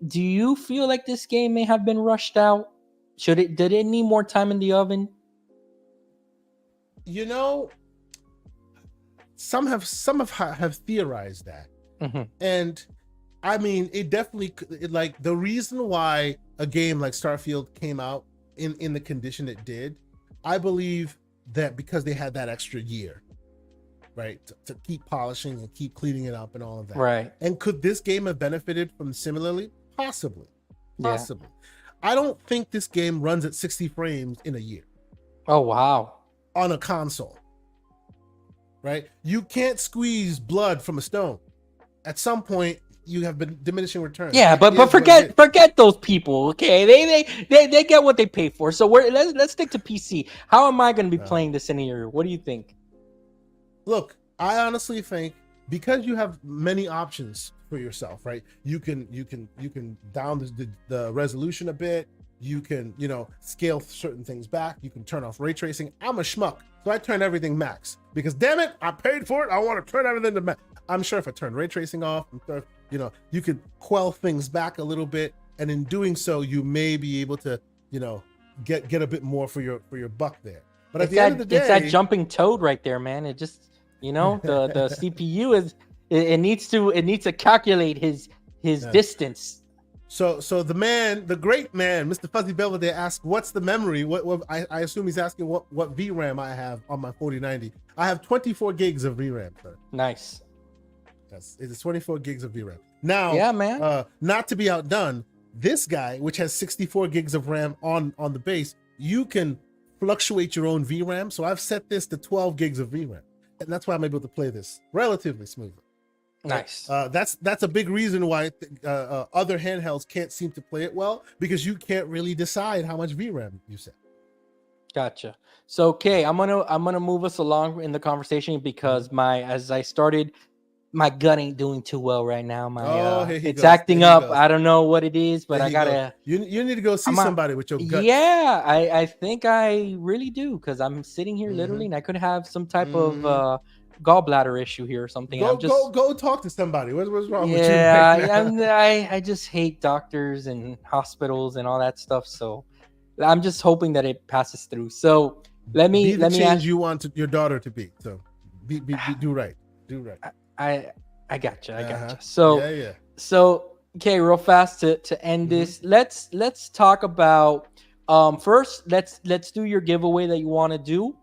Do you feel like this game may have been rushed out? Did it need more time in the oven? You know, some have theorized that, and I mean, it definitely, like, the reason why a game like Starfield came out in the condition it did, I believe that because they had that extra year, right, to keep polishing and keep cleaning it up and all of that, right? And could this game have benefited from similarly? Possibly. Yeah. Possibly. I don't think this game runs at 60 frames in a year Oh wow. on a console. Right? You can't squeeze blood from a stone. At some point, you have been diminishing returns. Yeah, It but is what it is. forget those people. Okay, they get what they pay for. So let's stick to PC. How am I going to be playing this in a year? What do you think? Look, I honestly think because you have many options for yourself, right? You can down the resolution a bit. You can, scale certain things back. You can turn off ray tracing. I'm a schmuck, so I turn everything max because damn it, I paid for it. I want to turn everything to max. I'm sure if I turn ray tracing off, you could quell things back a little bit, and in doing so, you may be able to, get a bit more for your buck there. But at the end of the day, it's that jumping toad right there, man. It just, the CPU is it needs to calculate his distance. So the great man, Mr. Fuzzy Belvedere asks, what's the memory? What I assume he's asking what VRAM I have on my 4090. I have 24 gigs of VRAM, sir. Nice. Yes, it is 24 gigs of VRAM. Now, yeah, man. Not to be outdone, this guy, which has 64 gigs of RAM on the base, you can fluctuate your own VRAM. So I've set this to 12 gigs of VRAM, and that's why I'm able to play this relatively smoothly. Nice. That's a big reason why other handhelds can't seem to play it well, because you can't really decide how much VRAM you set. Gotcha. So okay, I'm gonna move us along in the conversation because as I started, my gut ain't doing too well right now. It's acting up. I don't know what it is, but I gotta. You need to go see somebody with your gut. Yeah, I think I really do, because I'm sitting here literally, and I could have some type of gallbladder issue here or something. Go talk to somebody. What's wrong with you? Yeah, I just hate doctors and hospitals and all that stuff. So I'm just hoping that it passes through. So let me change you want your daughter to be. So do right. I gotcha. Uh-huh. So okay, real fast to end this. Let's talk about first. Let's do your giveaway that you want to do.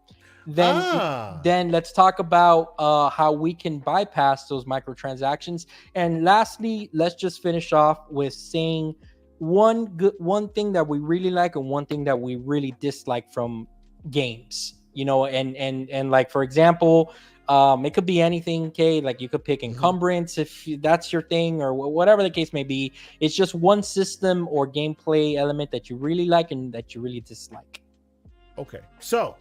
Then let's talk about how we can bypass those microtransactions. And lastly, let's just finish off with saying one thing that we really like and one thing that we really dislike from games. And like, for example, it could be anything. Okay, like you could pick encumbrance if that's your thing, or whatever the case may be. It's just one system or gameplay element that you really like and that you really dislike. Okay, so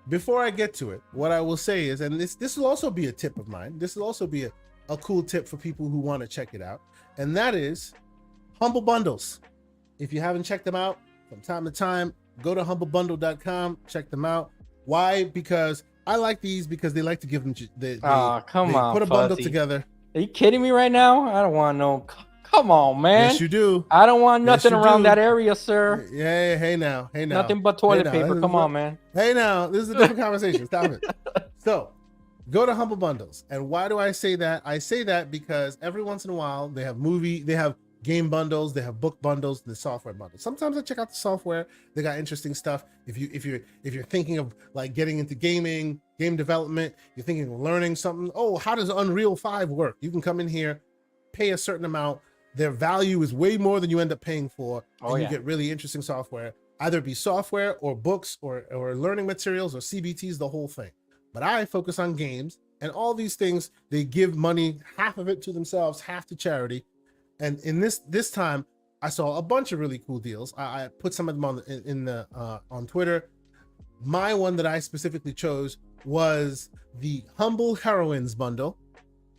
before I get to it, what I will say is, and this will also be a tip of mine. This will also be a cool tip for people who want to check it out, and that is Humble Bundles. If you haven't checked them out from time to time, go to humblebundle.com, check them out. Why? Because I like these, because they like to give them. They put a bundle together. Are you kidding me right now? I don't want no. Come on, man. Yes, you do. I don't want nothing around that area, sir. Yeah. Hey now. Nothing but toilet paper. Come on, man. Hey now. This is a different conversation. Stop it. So, go to Humble Bundles. And why do I say that? I say that because every once in a while they have game bundles, they have book bundles, the software bundles. Sometimes I check out the software. They got interesting stuff. If you're thinking of like getting into game development, you're thinking of learning something. Oh, how does Unreal 5 work? You can come in here, pay a certain amount. Their value is way more than you end up paying for, and you get really interesting software. Either be software or books or learning materials or CBTs, the whole thing. But I focus on games, and all these things, they give money, half of it to themselves, half to charity. And in this time, I saw a bunch of really cool deals. I put some of them on Twitter. My one that I specifically chose was the Humble Heroines bundle,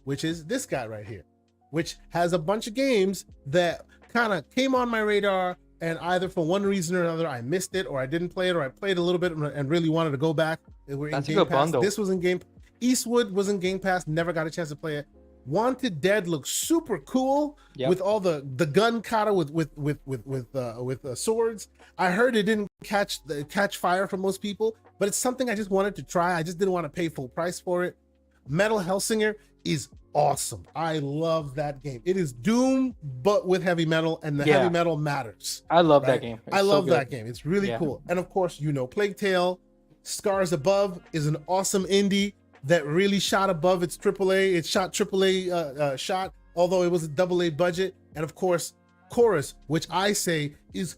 which is this guy right here, which has a bunch of games that kind of came on my radar, and either for one reason or another, I missed it, or I didn't play it, or I played a little bit and really wanted to go back. That's a good bundle. This was in Game. Eastwood was in Game Pass. Never got a chance to play it. Wanted Dead looks super cool with all the gun kata with swords. I heard it didn't catch fire for most people, but it's something I just wanted to try. I just didn't want to pay full price for it. Metal Hellsinger is awesome. I love that game. It is Doom, but with heavy metal, and the heavy metal matters. I love that game. I love that game. It's really cool. And of course, Plague Tale, Scars Above is an awesome indie that really shot above its AAA. It shot AAA shot, although it was a AA budget. And of course, Chorus, which I say is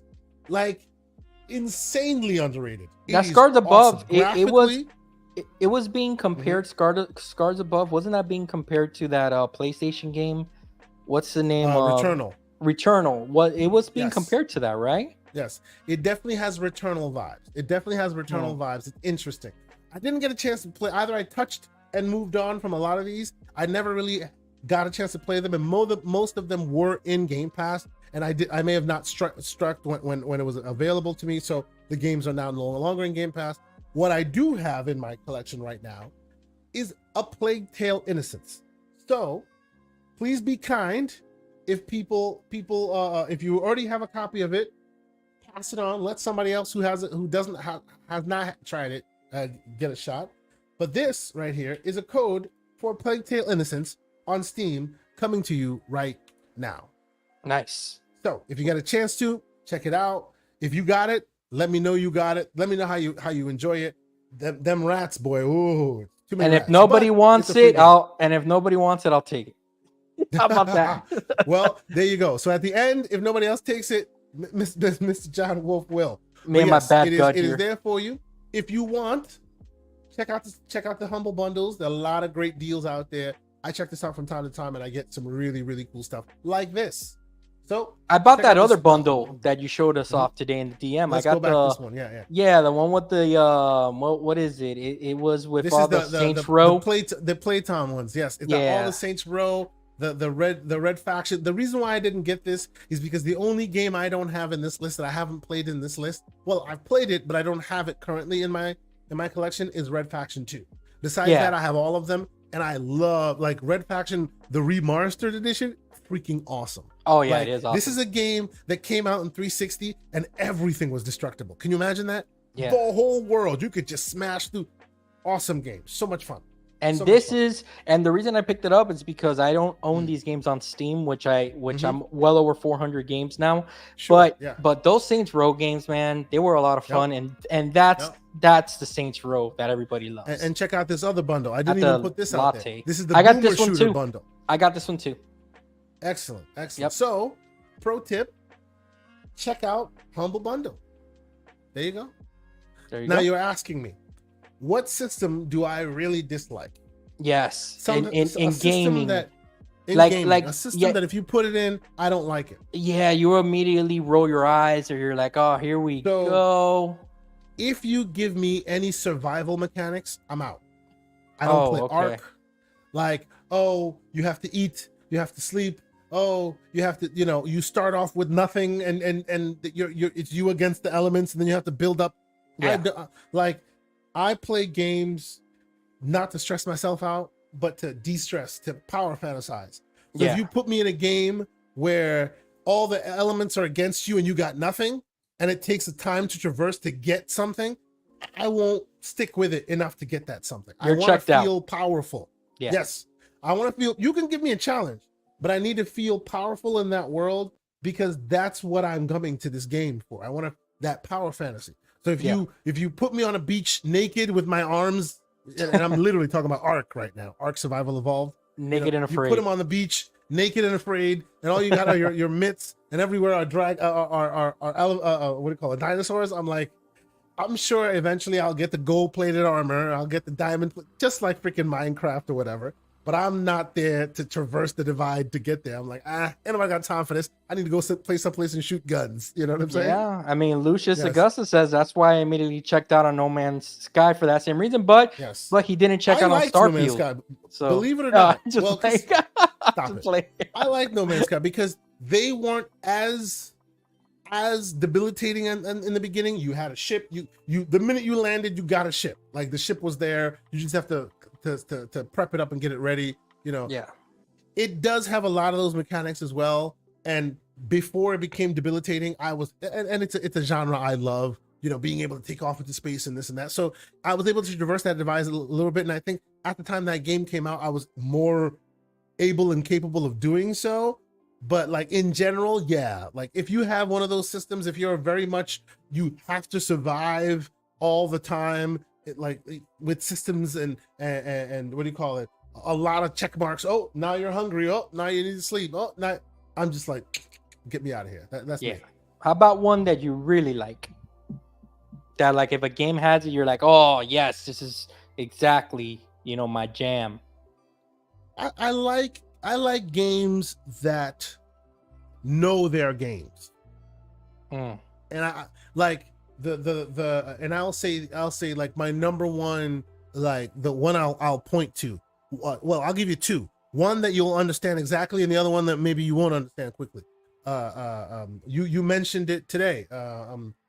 like insanely underrated. That It is Scars Above, awesome. it was being compared. Scars Above, wasn't that being compared to that PlayStation game? What's the name? Returnal. Returnal. What it was being Yes. compared to that, right? Yes, it definitely has Returnal vibes. Vibes. It's interesting. I didn't get a chance to play either. I touched and moved on from a lot of these. I never really got a chance to play them, and most of them were in Game Pass. And I may have not struck when it was available to me. So the games are now no longer in Game Pass. What I do have in my collection right now is A Plague Tale: Innocence. So please be kind. If if you already have a copy of it, pass it on. Let somebody else who has not tried it get a shot. But this right here is a code for Plague Tale: Innocence on Steam, coming to you right now. Nice. So if you get a chance to check it out, if you got it, let me know you got it. Let me know how you enjoy it. Them rats, boy. Ooh, too many And if rats. nobody But wants it's a free it, game. I'll take it. How about that? Well, there you go. So at the end, if nobody else takes it, Mr. John Wolf will. Me and my bad gut it here. is there for you. If you want, check out the Humble Bundles. There are a lot of great deals out there. I check this out from time to time, and I get some really, really cool stuff like this. So I bought check that out other this bundle that you showed us off today in the DM. Let's I go got back this one. Yeah. Yeah, the one with the what is it? It was with This all is the Saints Row. the Playtime ones. Yes, it's all the Saints Row. The red faction. The reason why I didn't get this is because the only game I don't have in this list that I haven't played in this list, well, I've played it, but I don't have it currently in my collection, is Red Faction 2. Besides that, I have all of them, and I love like Red Faction, the remastered edition, freaking awesome. Oh yeah, like, it is awesome. This is a game that came out in 360 and everything was destructible. Can you imagine that? Yeah. The whole world, you could just smash through. Awesome game. So much fun. And so the reason I picked it up is because I don't own these games on Steam, which I'm well over 400 games now. Sure, but those Saints Row games, man, they were a lot of fun, and that's the Saints Row that everybody loves. And check out this other bundle. I didn't even put this out there. This is the I got Boomer this one Shooter too. bundle. I got this one too. Excellent. Yep. So, pro tip: check out Humble Bundle. There you go. Now you're asking me, what system do I really dislike? Yes, in gaming. gaming, A system that if you put it in, I don't like it. Yeah, you immediately roll your eyes, or you're like, "Oh, here we go." If you give me any survival mechanics, I'm out. I don't play Ark. Like, oh, you have to eat, you have to sleep. Oh, you have to, you start off with nothing, and it's you against the elements, and then you have to build up. Yeah. I play games not to stress myself out, but to de-stress, to power fantasize. So if you put me in a game where all the elements are against you and you got nothing, and it takes a time to traverse to get something, I won't stick with it enough to get that something. I want to feel powerful. Yeah. Yes, I want to feel. You can give me a challenge, but I need to feel powerful in that world, because that's what I'm coming to this game for. I want that power fantasy. So if you put me on a beach naked with my arms, and I'm literally talking about Ark right now, Ark Survival Evolved, naked and afraid. You put him on the beach, naked and afraid, and all you got are your mitts, and everywhere are what do you call it, dinosaurs. I'm like, I'm sure eventually I'll get the gold-plated armor, I'll get the diamond, just like freaking Minecraft or whatever. But I'm not there to traverse the divide to get there. I'm like, ain't nobody got time for this. I need to go play someplace and shoot guns. You know what I'm saying? Yeah, I mean, Lucius Augusta says that's why I immediately checked out on No Man's Sky for that same reason. But he didn't check out on Starfield. No Man's Sky. So believe it or not, stop it. I like No Man's Sky because they weren't as debilitating in the beginning. You had a ship. You the minute you landed, you got a ship. Like the ship was there. You just have to prep it up and get it ready. It does have a lot of those mechanics as well. And before it became debilitating, it's a genre I love. Being able to take off into space and this and that. So I was able to traverse that device a little bit. And I think at the time that game came out, I was more able and capable of doing so. But like in general, like if you have one of those systems, if you're very much, you have to survive all the time, like with systems and what do you call it? A lot of check marks. Oh, now you're hungry. Oh, now you need to sleep. Oh, now I'm just like, get me out of here. That's Yeah. me. How about one that you really like? That like if a game has it, you're like, oh yes, this is exactly my jam. I like games that know their games, Mm. and I like the and I'll say like my number one, like the one I'll point to. Well, I'll give you two. One that you'll understand exactly, and the other one that maybe you won't understand quickly. You mentioned it today.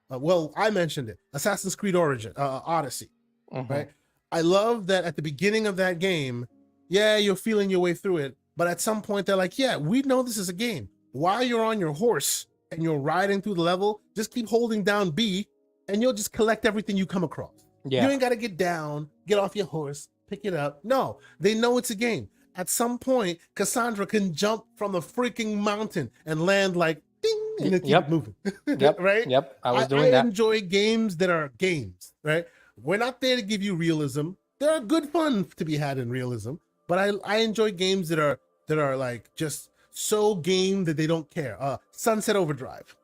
Well, I mentioned it. Assassin's Creed Origin, Odyssey. Hmm. Right. I love that at the beginning of that game, yeah, you're feeling your way through it, but at some point they're like, yeah, we know this is a game. While you're on your horse and you're riding through the level, just keep holding down B, and you'll just collect everything you come across. You Yeah. ain't got to get down, get off your horse, pick it up. No, they know it's a game. At some point, Cassandra can jump from the freaking mountain and land like ding, and then keep it Yep. moving. Yep. Right? Yep. I was I doing that. enjoy games that are games, right? We're not there to give you realism. There are good fun to be had in realism, but I enjoy games that are like just so game that they don't care. Sunset Overdrive,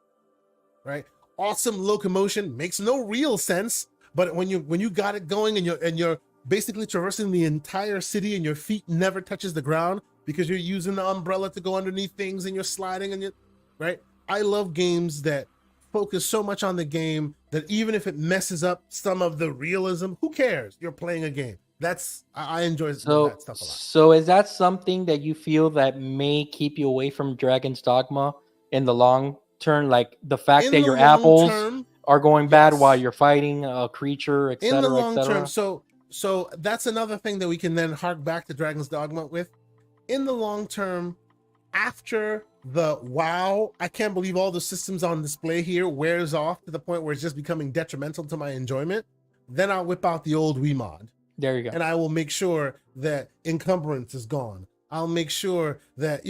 right? Awesome locomotion, makes no real sense, but when you got it going and you're basically traversing the entire city and your feet never touches the ground because you're using the umbrella to go underneath things and you're sliding and you right? I love games that focus so much on the game that even if it messes up some of the realism, who cares? You're playing a game. I enjoy that So, stuff a lot. so is that something that you feel that may keep you away from Dragon's Dogma in the long term? Like the fact In that the your long apples term, are going bad while yes. you're fighting a creature, In the etc., long term, etc. so that's another thing that we can then hark back to Dragon's Dogma with. In the long term, after the wow, I can't believe all the systems on display here wears off to the point where it's just becoming detrimental to my enjoyment, then I'll whip out the old Wii mod. There you go. And I will make sure that encumbrance is gone. I'll make sure that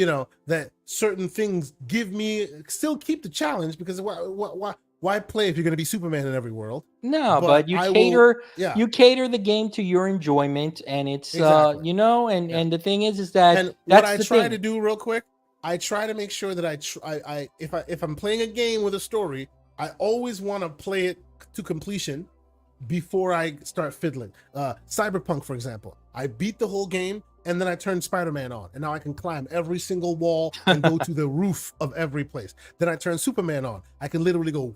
that certain things still keep the challenge, because why play if you're going to be Superman in every world? No, But but you I will, cater the game to your enjoyment, and it's exactly. and the thing is that And what that's I the try to thing. do real quick, I try to make sure that if I'm playing a game with a story, I always want to play it to completion before I start fiddling. Cyberpunk, for example, I beat the whole game and then I turned Spider-Man on, and now I can climb every single wall and go to the roof of every place. Then I turn Superman on. I can literally go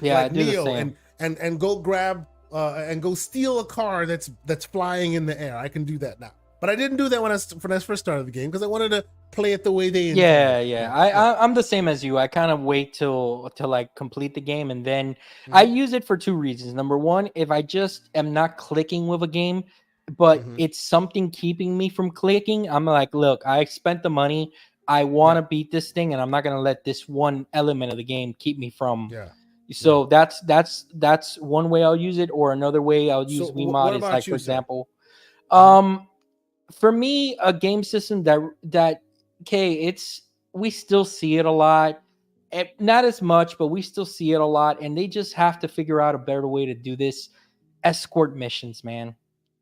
Yeah, I like do the Neo same. and go grab and go steal a car that's flying in the air. I can do that now. But I didn't do that when I first started the game because I wanted to play it the way they intended. Yeah. I'm the same as you. I kind of wait till to like complete the game, and then I Mhm, use it for two reasons. Number one, if I just am not clicking with a game, but mhm. it's something keeping me from clicking, I'm like, look, I spent the money. I want Yeah, to beat this thing, and I'm not gonna let this one element of the game keep me from. yeah, yeah. So that's one way I'll use it, or another way I'll So use what Wiimote is about like, for you, sir? example, Mhm, um, for me, a game system that okay, it's we still see it a lot. Not as much, but we still see it a lot, and they just have to figure out a better way to do this. Escort missions, man.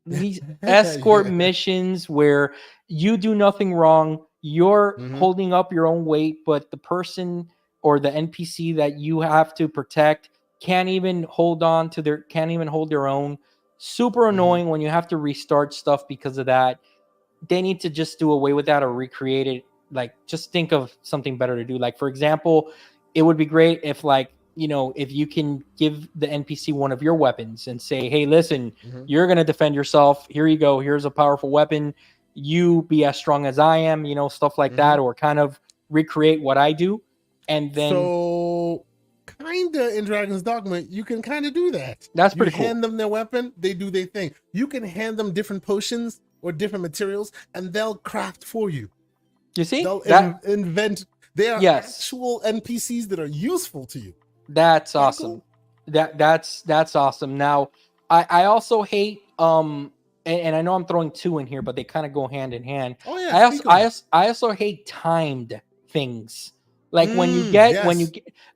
These escort yeah. missions where you do nothing wrong, you're Mhm, holding up your own weight, but the person or the NPC that you have to protect can't even hold their own. Super mhm, annoying when you have to restart stuff because of that. They need to just do away with that or recreate it. Like, just think of something better to do. Like, for example, it would be great if, like, if you can give the NPC one of your weapons and say, hey, listen, mhm, you're going to defend yourself. Here you go. Here's a powerful weapon. You be as strong as I am, stuff like that, mhm. or kind of recreate what I do. And then So, kinda in Dragon's Dogma, you can kind of do that. that's You pretty cool. hand them their weapon, they do their thing. You can hand them different potions or different materials, and they'll craft for you. You see They'll that? invent. They are Yes. actual NPCs that are useful to you. That's Kind of awesome. cool. That's awesome. Now, I also hate and I know I'm throwing two in here, but they kind of go hand in hand. Oh yeah, speak on it. I also hate timed things. Like when you get Yes.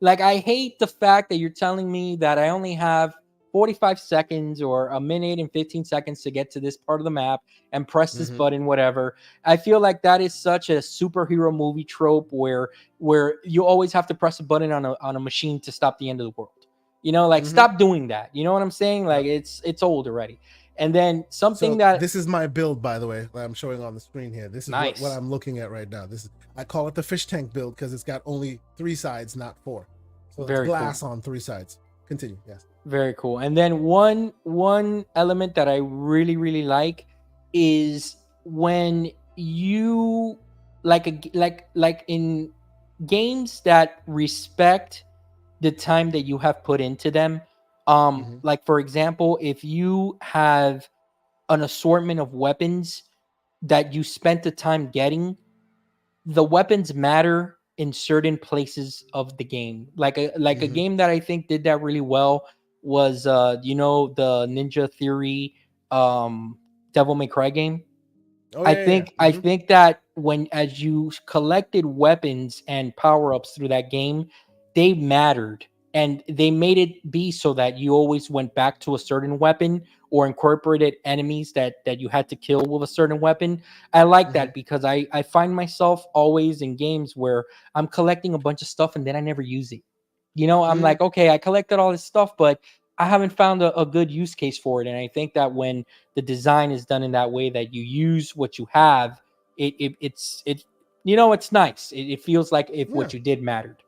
like I hate the fact that you're telling me that I only have 45 seconds or a minute and 15 seconds to get to this part of the map and press this button, whatever. I feel like that is such a superhero movie trope where you always have to press a button on a machine to stop the end of the world. Like stop doing that. You know what I'm saying? Like Yep. it's old already. And then something So that this is my build, by the way, that I'm showing on the screen here. This is nice. what I'm looking at right now. I call it the fish tank build because it's got only 3 sides, not 4. So Very it's glass cool. on 3 sides. Continue. Yes. Very cool. And then one element that I really really like is when you like in games that respect the time that you have put into them. Like for example, if you have an assortment of weapons that you spent the time getting, the weapons matter in certain places of the game. Like a game that I think did that really well was the Ninja Theory Devil May Cry game. Oh I yeah, yeah. think I think that when as you collected weapons and power-ups through that game, they mattered and they made it be so that you always went back to a certain weapon or incorporated enemies that you had to kill with a certain weapon. I like that because I find myself always in games where I'm collecting a bunch of stuff and then I never use it. I'm like, okay, I collected all this stuff, but I haven't found a good use case for it. And I think that when the design is done in that way that you use what you have, it's nice. It feels like if Yeah. what you did mattered.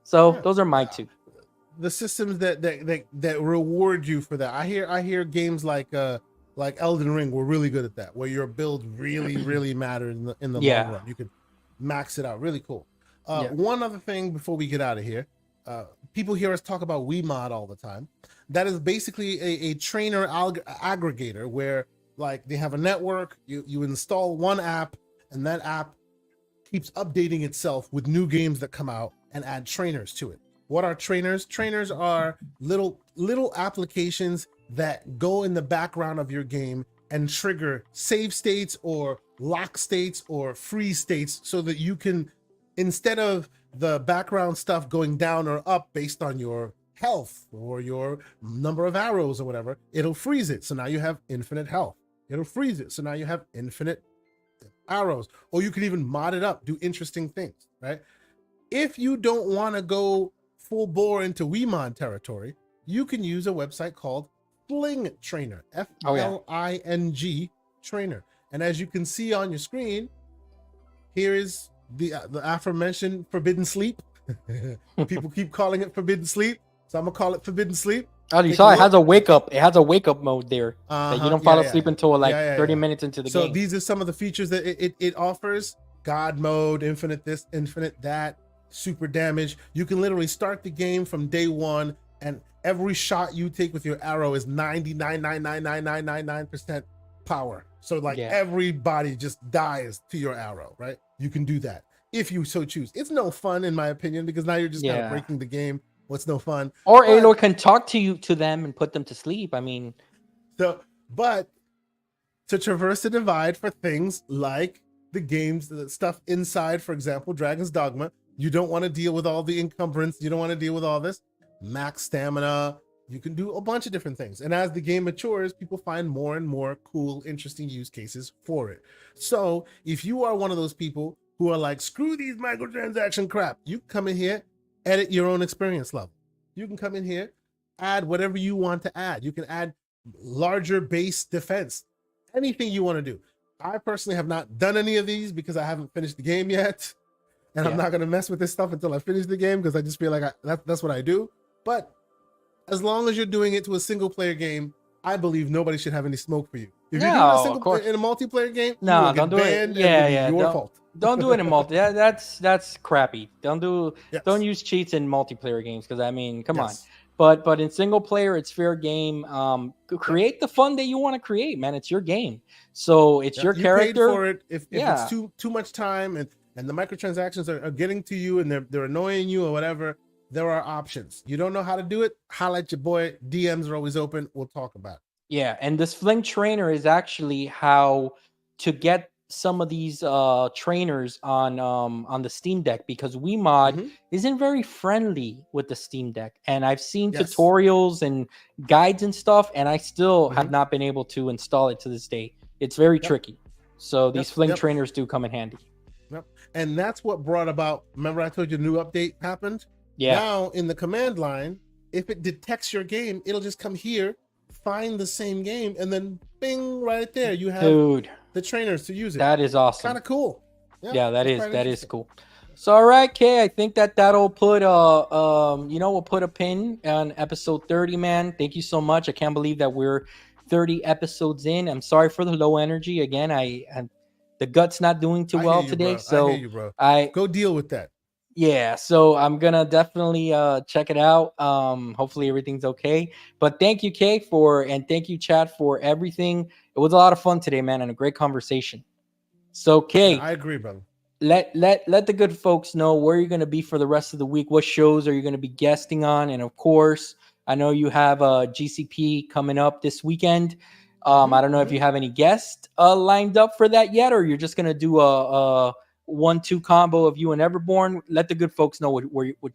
So Yeah. those are my two. The systems that reward you for that. I hear games like Elden Ring were really good at that, where your build really mattered in the long run. You could max it out. Really cool. One other thing before we get out of here. People hear us talk about WeMod all the time. That is basically a trainer aggregator where like they have a network, you install one app and that app keeps updating itself with new games that come out and add trainers to it. What are trainers? Trainers are little applications that go in the background of your game and trigger save states or lock states or freeze states so that you can, instead of the background stuff going down or up based on your health or your number of arrows or whatever, it'll freeze it. So now you have infinite health. It'll freeze it. So now you have infinite arrows. Or you can even mod it up, do interesting things, right? If you don't want to go full bore into WeMod territory, you can use a website called Fling Trainer, Fling Trainer. And as you can see on your screen, here is the aforementioned Forbidden Sleep. People keep calling it Forbidden Sleep, so I'm gonna call it Forbidden Sleep. Oh, you saw it has a wake up. It has a wake up mode there that you don't fall asleep until 30 minutes into the game. So these are some of the features that it offers: God mode, infinite this, infinite that, super damage. You can literally start the game from day one, and every shot you take with your arrow is 99.99999% power. So like everybody just dies to your arrow, right? You can do that if you so choose. It's no fun in my opinion because now you're just kind of breaking the game. What's no fun? Or Aloy can talk to them and put them to sleep. I mean, but to traverse the divide for things like the games, the stuff inside, for example, Dragon's Dogma, you don't want to deal with all the encumbrance. You don't want to deal with all this max stamina. You can do a bunch of different things. And as the game matures, people find more and more cool, interesting use cases for it. So if you are one of those people who are like, screw these microtransaction crap, you come in here, edit your own experience level. You can come in here, add whatever you want to add. You can add larger base defense, anything you want to do. I personally have not done any of these because I haven't finished the game yet. And I'm not going to mess with this stuff until I finish the game because I just feel like that's what I do. But as long as you're doing it to a single player game, I believe nobody should have any smoke for you. If you're doing in a multiplayer game, no, don't do it. Your fault. Don't do it in multi. That's crappy. Don't use cheats in multiplayer games because I mean, come on. But in single player, it's fair game. Create the fun that you want to create, man. It's your game, so it's your character. Paid for it. If it's too much time and the microtransactions are getting to you and they're annoying you or whatever, there are options. You don't know how to do it? Holla at your boy. DMs are always open. We'll talk about it. Yeah, and this Fling Trainer is actually how to get some of these trainers on the Steam Deck, because WeMod Hmm. isn't very friendly with the Steam Deck, and I've seen Yes. tutorials and guides and stuff, and I still have Hmm. not been able to install it to this day. It's very Yep. tricky. So these Yep. Fling Yep. trainers do come in handy. Yep. And that's what brought about. Remember, I told you the new update happened. Yeah, Now in the command line, if it detects your game, it'll just come here, find the same game, and then bing, right there, you have dude, the trainers to use it. that is Kind awesome. of cool. Yeah, Yeah, it's quite that is interesting. cool. So all right, Kay, I think that'll put we'll put a pin on episode 30, man. Thank you so much. I can't believe that we're 30 episodes in. I'm sorry for the low energy again. I the gut's not doing too I hear well you, today, bro. I hear so you, bro. I Go deal with that. yeah, so I'm gonna definitely check it out. Hopefully everything's okay. But thank you, Kay, and thank you, Chad, for everything. It was a lot of fun today, man, and a great conversation. So, No, Kay, I agree, brother. let the good folks know where you're going to be for the rest of the week. What shows are you going to be guesting on? And of course, I know you have a GCP coming up this weekend. Hmm. I don't know if Hmm. you have any guests lined up for that yet, or you're just going to do a 1-2 combo of you and Everborn. Let the good folks know what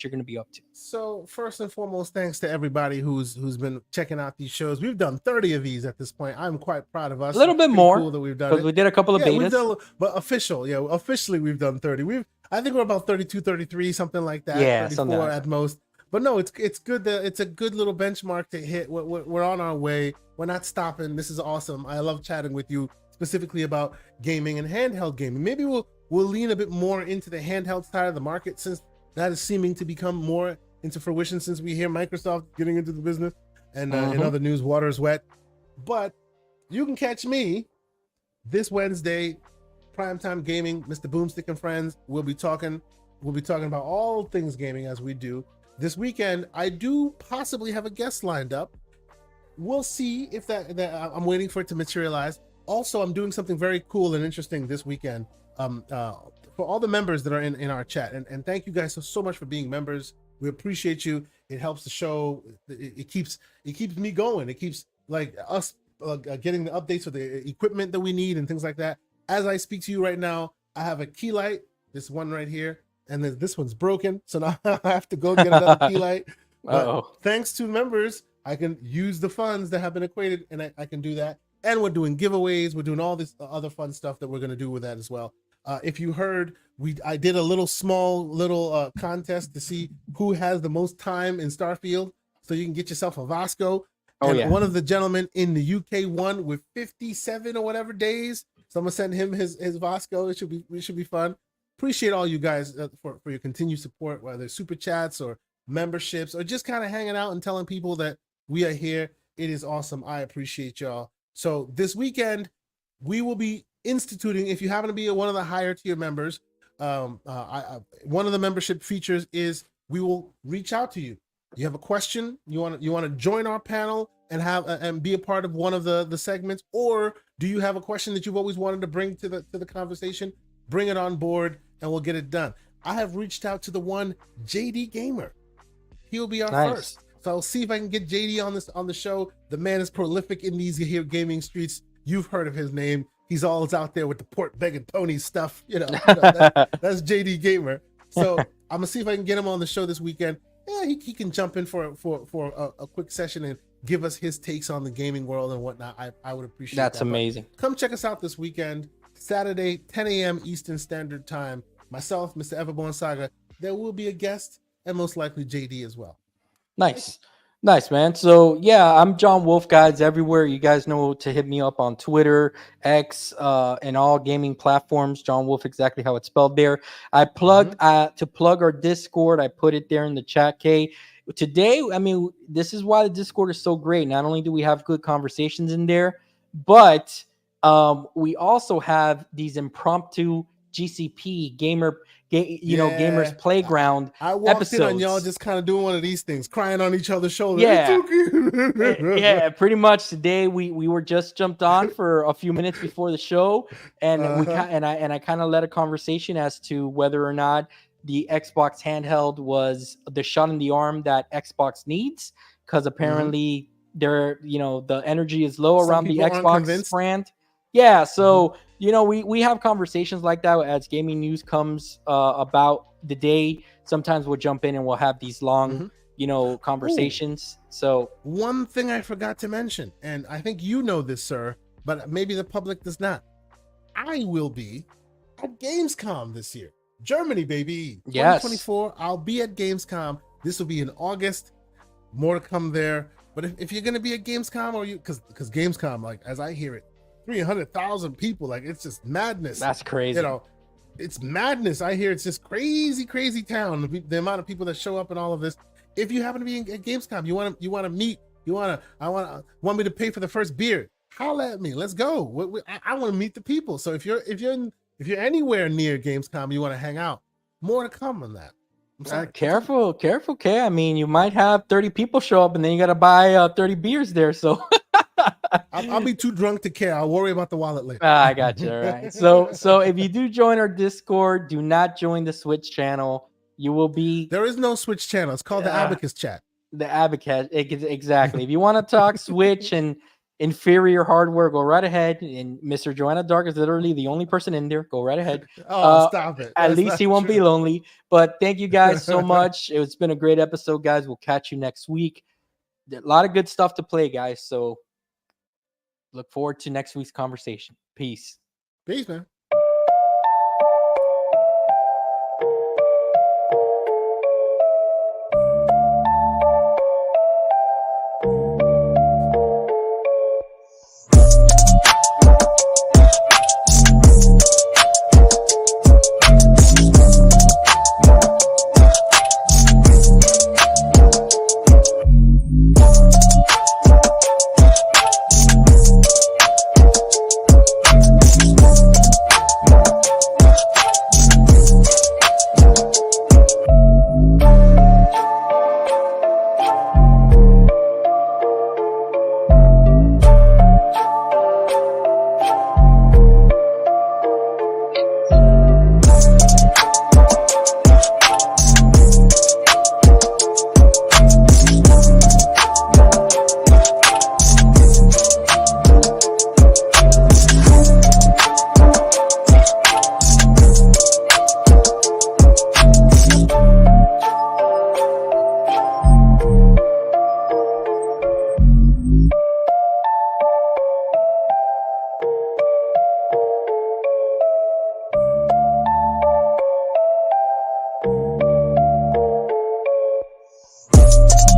you're going to be up to. So first and foremost, thanks to everybody who's been checking out these shows. We've done 30 of these at this point. I'm quite proud of A us. little It's bit pretty more cool that we've done because it. we did a couple of Yeah, we've betas. done, but officially we've done 30. I think we're about 32, 33, something like that, Yeah, something 34 like at that. most. But no, it's good that it's a good little benchmark to hit. We're on our way. We're not stopping. This is awesome. I love chatting with you specifically about gaming and handheld gaming. Maybe we'll lean a bit more into the handheld side of the market, since that is seeming to become more into fruition since we hear Microsoft getting into the business, and in Mm-hmm. other news, water is wet. But you can catch me this Wednesday, primetime gaming, Mr. Boomstick and friends. We'll be talking about all things gaming as we do. This weekend, I do possibly have a guest lined up. We'll see if that I'm waiting for it to materialize. Also, I'm doing something very cool and interesting this weekend. For all the members that are in our chat, and thank you guys so much for being members. We appreciate you. It helps the show. It keeps me going. It keeps like us getting the updates for the equipment that we need and things like that. As I speak to you right now, I have a key light, this one right here, and then this one's broken, so now I have to go get another key light. But Uh-oh. thanks to members, I can use the funds that have been equated, and I can do that. And we're doing giveaways. We're doing all this other fun stuff that we're going to do with that as well. If you heard, I did a little contest to see who has the most time in Starfield, so you can get yourself a Vasco. Oh And yeah. one of the gentlemen in the UK won with 57 or whatever days. So I'm gonna send him his Vasco. It should be fun. Appreciate all you guys for your continued support, whether it's super chats or memberships or just kind of hanging out and telling people that we are here. It is awesome. I appreciate y'all. So this weekend, we will be instituting, if you happen to be one of the higher tier members, one of the membership features is we will reach out to you. You have a question, you want to join our panel and have and be a part of one of the segments, or do you have a question that you've always wanted to bring to the conversation? Bring it on board and we'll get it done. I have reached out to the one JD Gamer. He'll be our first. So I'll see if I can get JD on the show. The man is prolific in these here gaming streets. You've heard of his name. He's always out there with the pork begging pony stuff. That's JD Gamer. So I'm gonna see if I can get him on the show this weekend. Yeah, he can jump in for a quick session and give us his takes on the gaming world and whatnot. I would appreciate that. That's amazing. But come check us out this weekend, Saturday, 10 a.m. Eastern Standard Time. Myself, Mr. Everborn Saga. There will be a guest and most likely JD as well. Nice. Nice, man. So yeah, I'm John Wolf, guys, everywhere. You guys know to hit me up on Twitter, X, and all gaming platforms. John Wolf, exactly how it's spelled there. I plugged to plug our Discord. I put it there in the chat, K. Today, I mean, this is why the Discord is so great. Not only do we have good conversations in there, but we also have these impromptu GCP gamers playground. I walked in on y'all just kind of doing one of these things, crying on each other's shoulders. Yeah, yeah. Pretty much today we were just jumped on for a few minutes before the show, and I kind of led a conversation as to whether or not the Xbox handheld was the shot in the arm that Xbox needs, because apparently the energy is low around the Xbox brand. Yeah, Mhm. so we have conversations like that as gaming news comes about the day. Sometimes we'll jump in and we'll have these long, Mhm. Ooh, conversations. So one thing I forgot to mention, and I think you know this, sir, but maybe the public does not. I will be at Gamescom this year. Germany, baby. yes, 2024. I'll be at Gamescom. This will be in August. More to come there. But if you're gonna be at Gamescom, or you because Gamescom, like as I hear it, 300,000 people, like it's just madness. that's You crazy. know, it's madness. I hear it's just crazy, crazy town. The amount of people that show up and all of this. If you happen to be at Gamescom, you want to meet, want me to pay for the first beer. Holla at me. Let's go. I want to meet the people. So if you're anywhere near Gamescom, you want to hang out. More to come on that. I'm sorry. Continue. Careful, careful, Kay. I mean, you might have 30 people show up, and then you got to buy 30 beers there. So I'll be too drunk to care. I'll worry about the wallet later. I got you. All right. So if you do join our Discord, do not join the Switch channel. You will be There is no Switch channel. It's called the uh, Abacus Chat. the advocate. Exactly. If you want to talk Switch and inferior hardware, go right ahead. And Mr. Joanna Dark is literally the only person in there. Go right ahead. Oh, Uh, stop it. at That's least not he won't be true. lonely. But thank you guys so much. It's been a great episode, guys. We'll catch you next week. A lot of good stuff to play, guys. So look forward to next week's conversation. Peace. Peace, man.